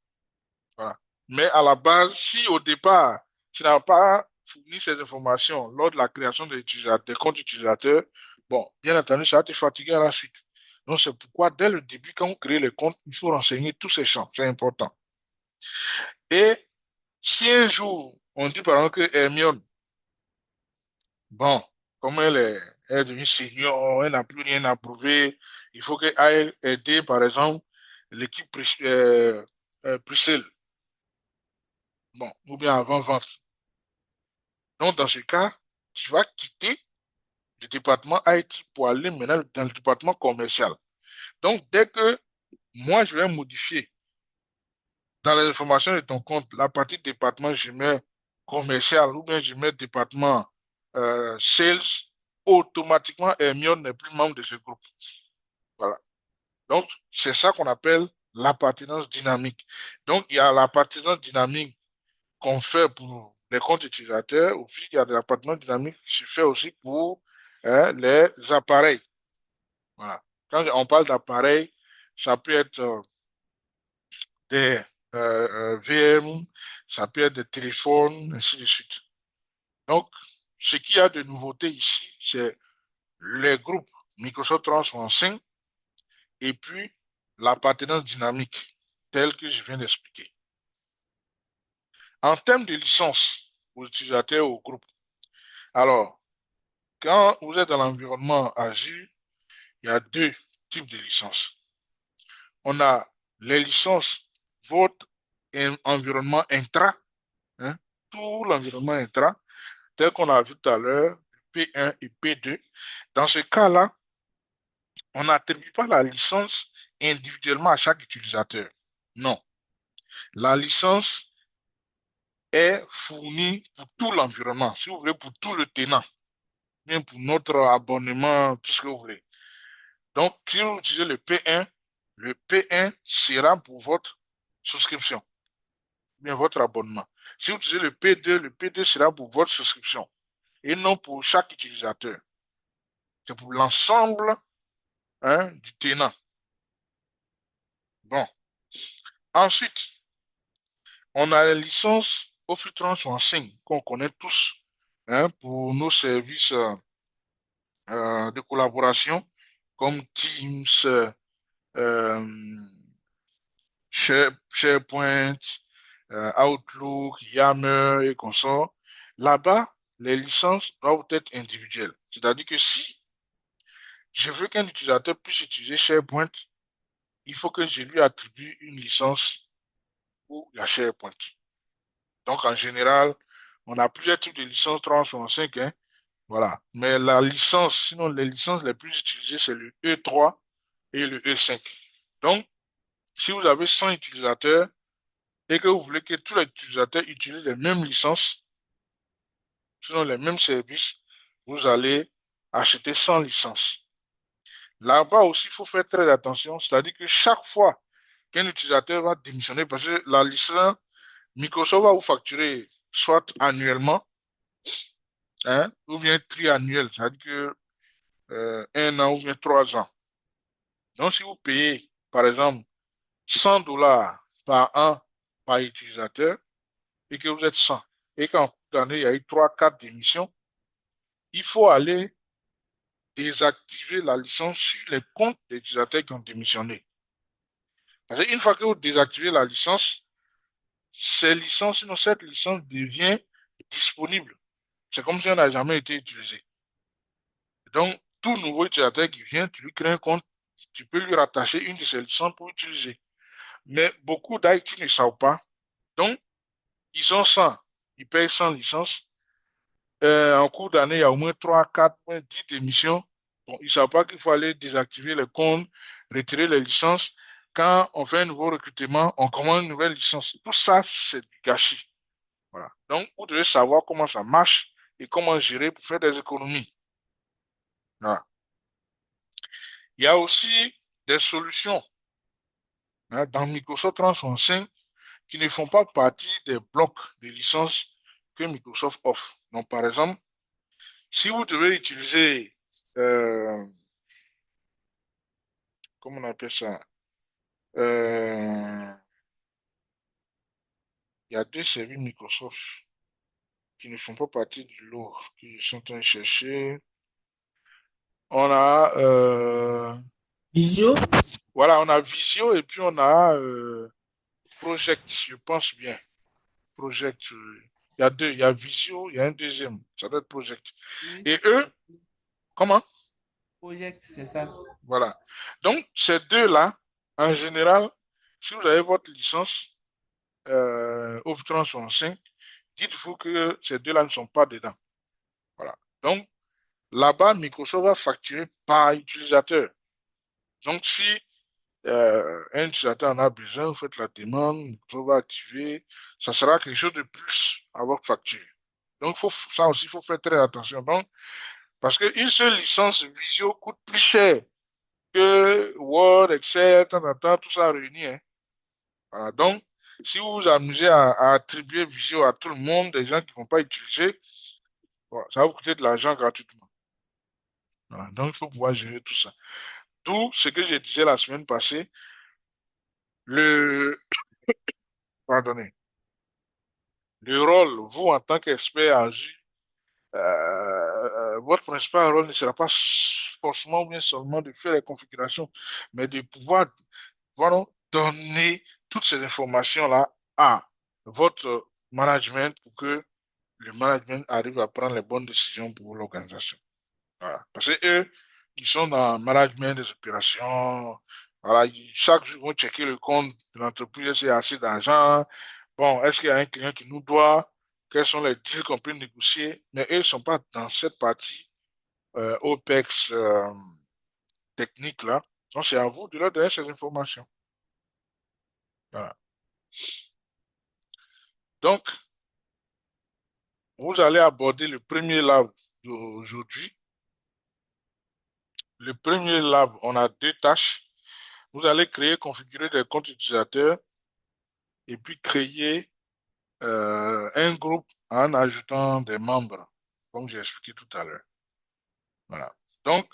Voilà. Mais à la base, si au départ, tu n'as pas fourni ces informations lors de la création des comptes utilisateurs, bon, bien entendu, ça va te fatiguer à la suite. Donc, c'est pourquoi, dès le début, quand vous créez les comptes, il faut renseigner tous ces champs. C'est important. Et si un jour, on dit par exemple que Hermione, bon, comme elle est devenue senior, elle n'a plus rien à prouver, il faut qu'elle aille aider, par exemple, l'équipe Bruxelles, bon, ou bien avant-vente. Donc, dans ce cas, tu vas quitter le département IT pour aller maintenant dans le département commercial. Donc, dès que moi, je vais modifier dans les informations de ton compte, la partie département, je mets commercial ou bien je mets département sales, automatiquement, Hermione n'est plus membre de ce groupe. Voilà. Donc, c'est ça qu'on appelle l'appartenance dynamique. Donc, il y a l'appartenance dynamique qu'on fait pour les comptes utilisateurs, aussi il y a de l'appartenance dynamique qui se fait aussi pour les appareils. Voilà. Quand on parle d'appareils, ça peut être des VM, ça peut être des téléphones, ainsi de suite. Donc, ce qu'il y a de nouveauté ici, c'est les groupes Microsoft 365 et puis l'appartenance dynamique, telle que je viens d'expliquer. En termes de licence aux utilisateurs ou au groupe, alors, quand vous êtes dans l'environnement Azure, il y a deux types de licences. On a les licences, votre environnement intra, hein, tout l'environnement intra, tel qu'on a vu tout à l'heure, P1 et P2. Dans ce cas-là, on n'attribue pas la licence individuellement à chaque utilisateur. Non. La licence est fournie pour tout l'environnement, si vous voulez, pour tout le tenant, bien pour notre abonnement, tout ce que vous voulez. Donc, si vous utilisez le P1 sera pour votre souscription, bien votre abonnement. Si vous utilisez le P2 sera pour votre souscription et non pour chaque utilisateur. C'est pour l'ensemble du tenant. Bon. Ensuite, on a la licence Office 365 qu'on connaît tous pour nos services de collaboration comme Teams, euh, SharePoint, Outlook, Yammer et consorts. Là-bas, les licences doivent être individuelles. C'est-à-dire que si je veux qu'un utilisateur puisse utiliser SharePoint, il faut que je lui attribue une licence pour la SharePoint. Donc, en général, on a plusieurs types de licences 365, hein, voilà. Mais la licence, sinon les licences les plus utilisées, c'est le E3 et le E5. Donc, si vous avez 100 utilisateurs et que vous voulez que tous les utilisateurs utilisent les mêmes licences, sinon les mêmes services, vous allez acheter 100 licences. Là-bas aussi, il faut faire très attention, c'est-à-dire que chaque fois qu'un utilisateur va démissionner, parce que la licence, Microsoft va vous facturer soit annuellement, ou bien triannuel, c'est-à-dire que 1 an ou bien 3 ans. Donc, si vous payez, par exemple, $100 par an par utilisateur et que vous êtes 100 et qu'en cours d'année, il y a eu 3, 4 démissions, il faut aller désactiver la licence sur les comptes des utilisateurs qui ont démissionné. Parce qu'une fois que vous désactivez la licence, cette licence devient disponible. C'est comme si elle n'a jamais été utilisée. Donc, tout nouveau utilisateur qui vient, tu lui crées un compte, tu peux lui rattacher une de ces licences pour utiliser. Mais beaucoup d'IT ne savent pas. Donc, ils sont 100, ils payent 100 licences. En cours d'année, il y a au moins 3, 4, 10 démissions. Bon, ils ne savent pas qu'il faut aller désactiver les comptes, retirer les licences. Quand on fait un nouveau recrutement, on commande une nouvelle licence. Tout ça, c'est du gâchis. Voilà. Donc, vous devez savoir comment ça marche et comment gérer pour faire des économies. Voilà. Il y a aussi des solutions, hein, dans Microsoft 365 qui ne font pas partie des blocs de licences que Microsoft offre. Donc, par exemple, si vous devez utiliser, euh, comment on appelle ça? Euh, il y a deux services Microsoft qui ne font pas partie du lot que je suis en train de chercher. On a, Visio? voilà, on a Visio et puis on a Project, je pense bien. Project, il y a deux, il y a Visio, il y a un deuxième, ça doit être Project. Oui, Et c'est ça. eux, comment? Project, c'est ça. Voilà. Donc, ces deux-là, en général, si vous avez votre licence Office 365, dites-vous que ces deux-là ne sont pas dedans. Voilà. Donc, là-bas, Microsoft va facturer par utilisateur. Donc, si un utilisateur en a besoin, vous faites la demande, Microsoft va activer, ça sera quelque chose de plus à votre facture. Donc, ça aussi, il faut faire très attention. Donc, parce qu'une seule licence Visio coûte plus cher que Word, Excel, tout ça réuni, hein. Voilà. Donc, si vous vous amusez à attribuer Visio à tout le monde, des gens qui ne vont pas utiliser, bon, ça va vous coûter de l'argent gratuitement. Voilà. Donc, il faut pouvoir gérer tout ça. D'où ce que je disais la semaine passée, le, pardonnez, le rôle, vous en tant qu'expert en Azure, votre principal rôle ne sera pas forcément ou bien seulement de faire les configurations, mais de pouvoir, voilà, donner toutes ces informations-là à votre management pour que le management arrive à prendre les bonnes décisions pour l'organisation. Voilà. Parce que eux, ils sont dans le management des opérations. Voilà, chaque jour, ils vont checker le compte de l'entreprise, est-ce qu'il y a assez d'argent. Bon, est-ce qu'il y a un client qui nous doit? Quels sont les deals qu'on peut négocier? Mais eux, ils ne sont pas dans cette partie OPEX technique-là. Donc, c'est à vous de leur donner ces informations. Voilà. Donc, vous allez aborder le premier lab d'aujourd'hui. Le premier lab, on a deux tâches. Vous allez créer, configurer des comptes utilisateurs et puis créer un groupe en ajoutant des membres, comme j'ai expliqué tout à l'heure. Voilà. Donc,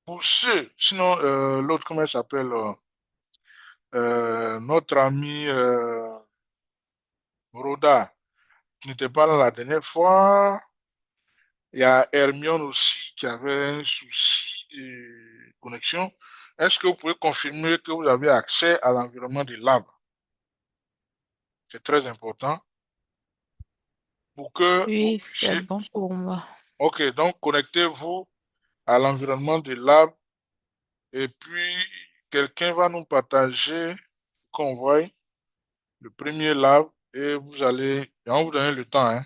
pour ceux, sinon, l'autre, comment il s'appelle, notre ami Roda, qui n'était pas là la dernière fois. Il y a Hermione aussi qui avait un souci de connexion. Est-ce que vous pouvez confirmer que vous avez accès à l'environnement du lab? C'est très important pour que vous Oui, c'est puissiez. bon pour moi. OK, donc connectez-vous à l'environnement du lab et puis quelqu'un va nous partager qu'on voit le premier lab et et on vous donne le temps, hein,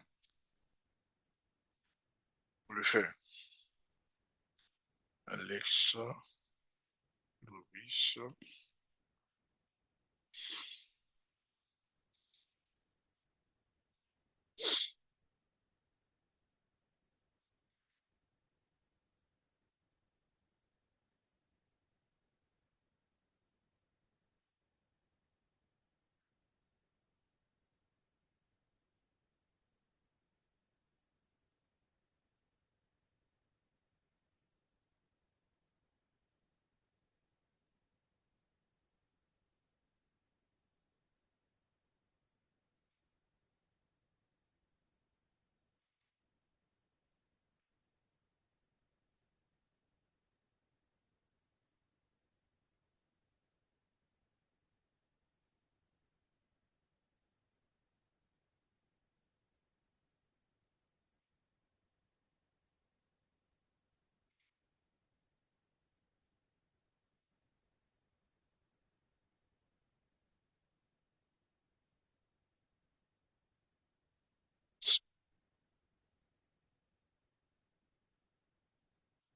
pour le faire. Alexa, Rubis.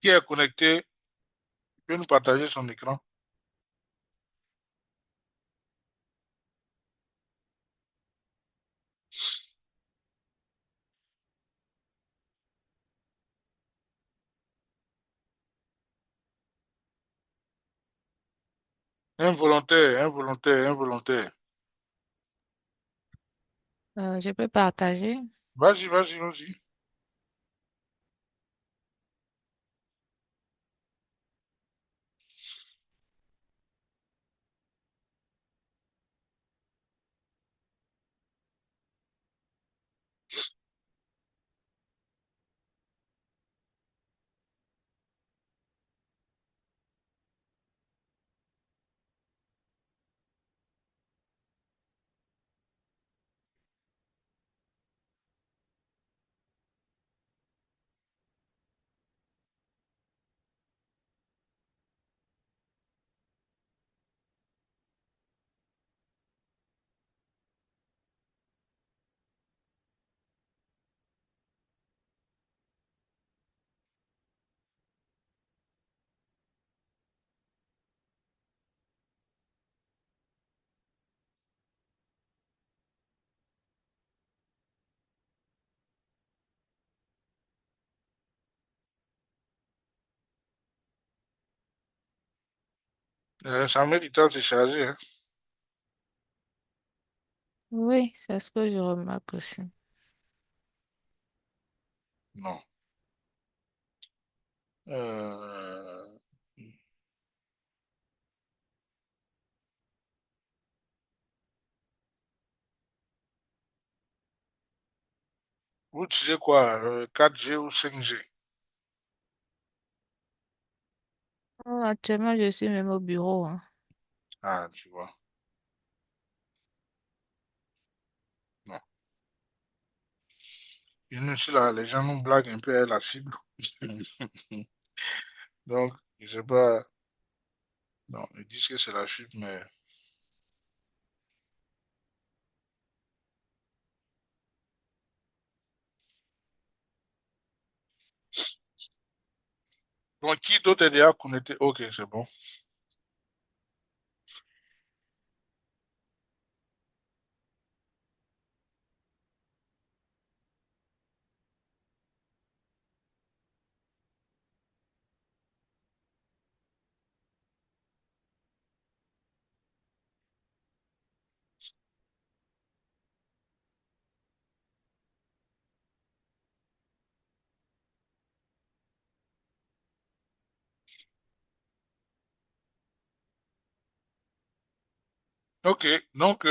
Qui est connecté? Il peut nous partager son écran. Involontaire, involontaire, involontaire. Je peux partager. Vas-y, vas-y, vas-y. Ça met du temps de se charger, hein. Oui, c'est ce que je remarque aussi. Non. Euh, Vous utilisez quoi? 4G ou 5G? Oh, actuellement, je suis même au bureau, hein. Ah, tu vois. Non. Et nous, ici, là, les gens nous blaguent un peu à la cible. Donc, je sais pas. Non, ils disent que c'est la chute, mais. Donc, qui d'autre est déjà connecté? Ok, c'est bon. Ok, donc,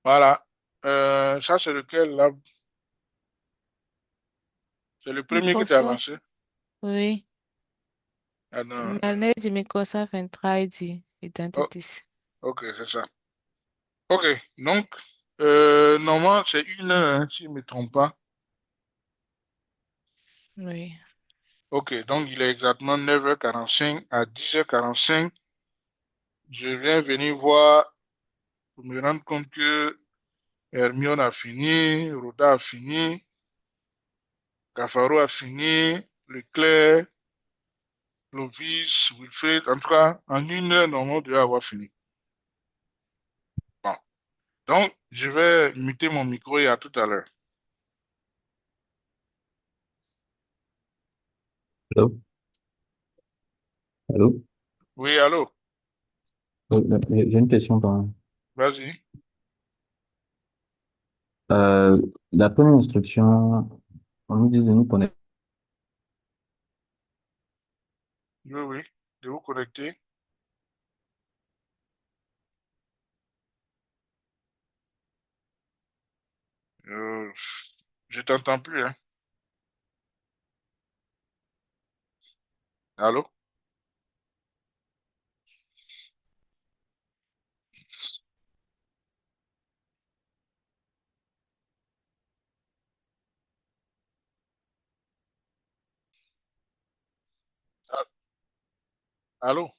voilà. Ça, c'est lequel, là? C'est le premier que tu as Microsoft, lancé? oui. Ah non. Manage Microsoft Entra ID Oh, Identities. ok, c'est ça. Ok, donc, normalement, c'est 1 heure, hein, si je ne me trompe pas. Oui. Ok, donc il est exactement 9h45 à 10h45. Je viens venir voir pour me rendre compte que Hermione a fini, Rhoda a fini, Cafaro a fini, Leclerc, Clovis, Wilfred. En tout cas, en 1 heure, normalement, on devrait avoir fini. Bon. Donc, je vais muter mon micro et à tout à l'heure. Allô? Allô? Oui, allô? J'ai une question quand même. Vas-y. Euh, la première instruction, on nous dit de nous connecter. Oui, oui. De vous connecter. Euh, je t'entends plus, hein. Allô? Ah, allô?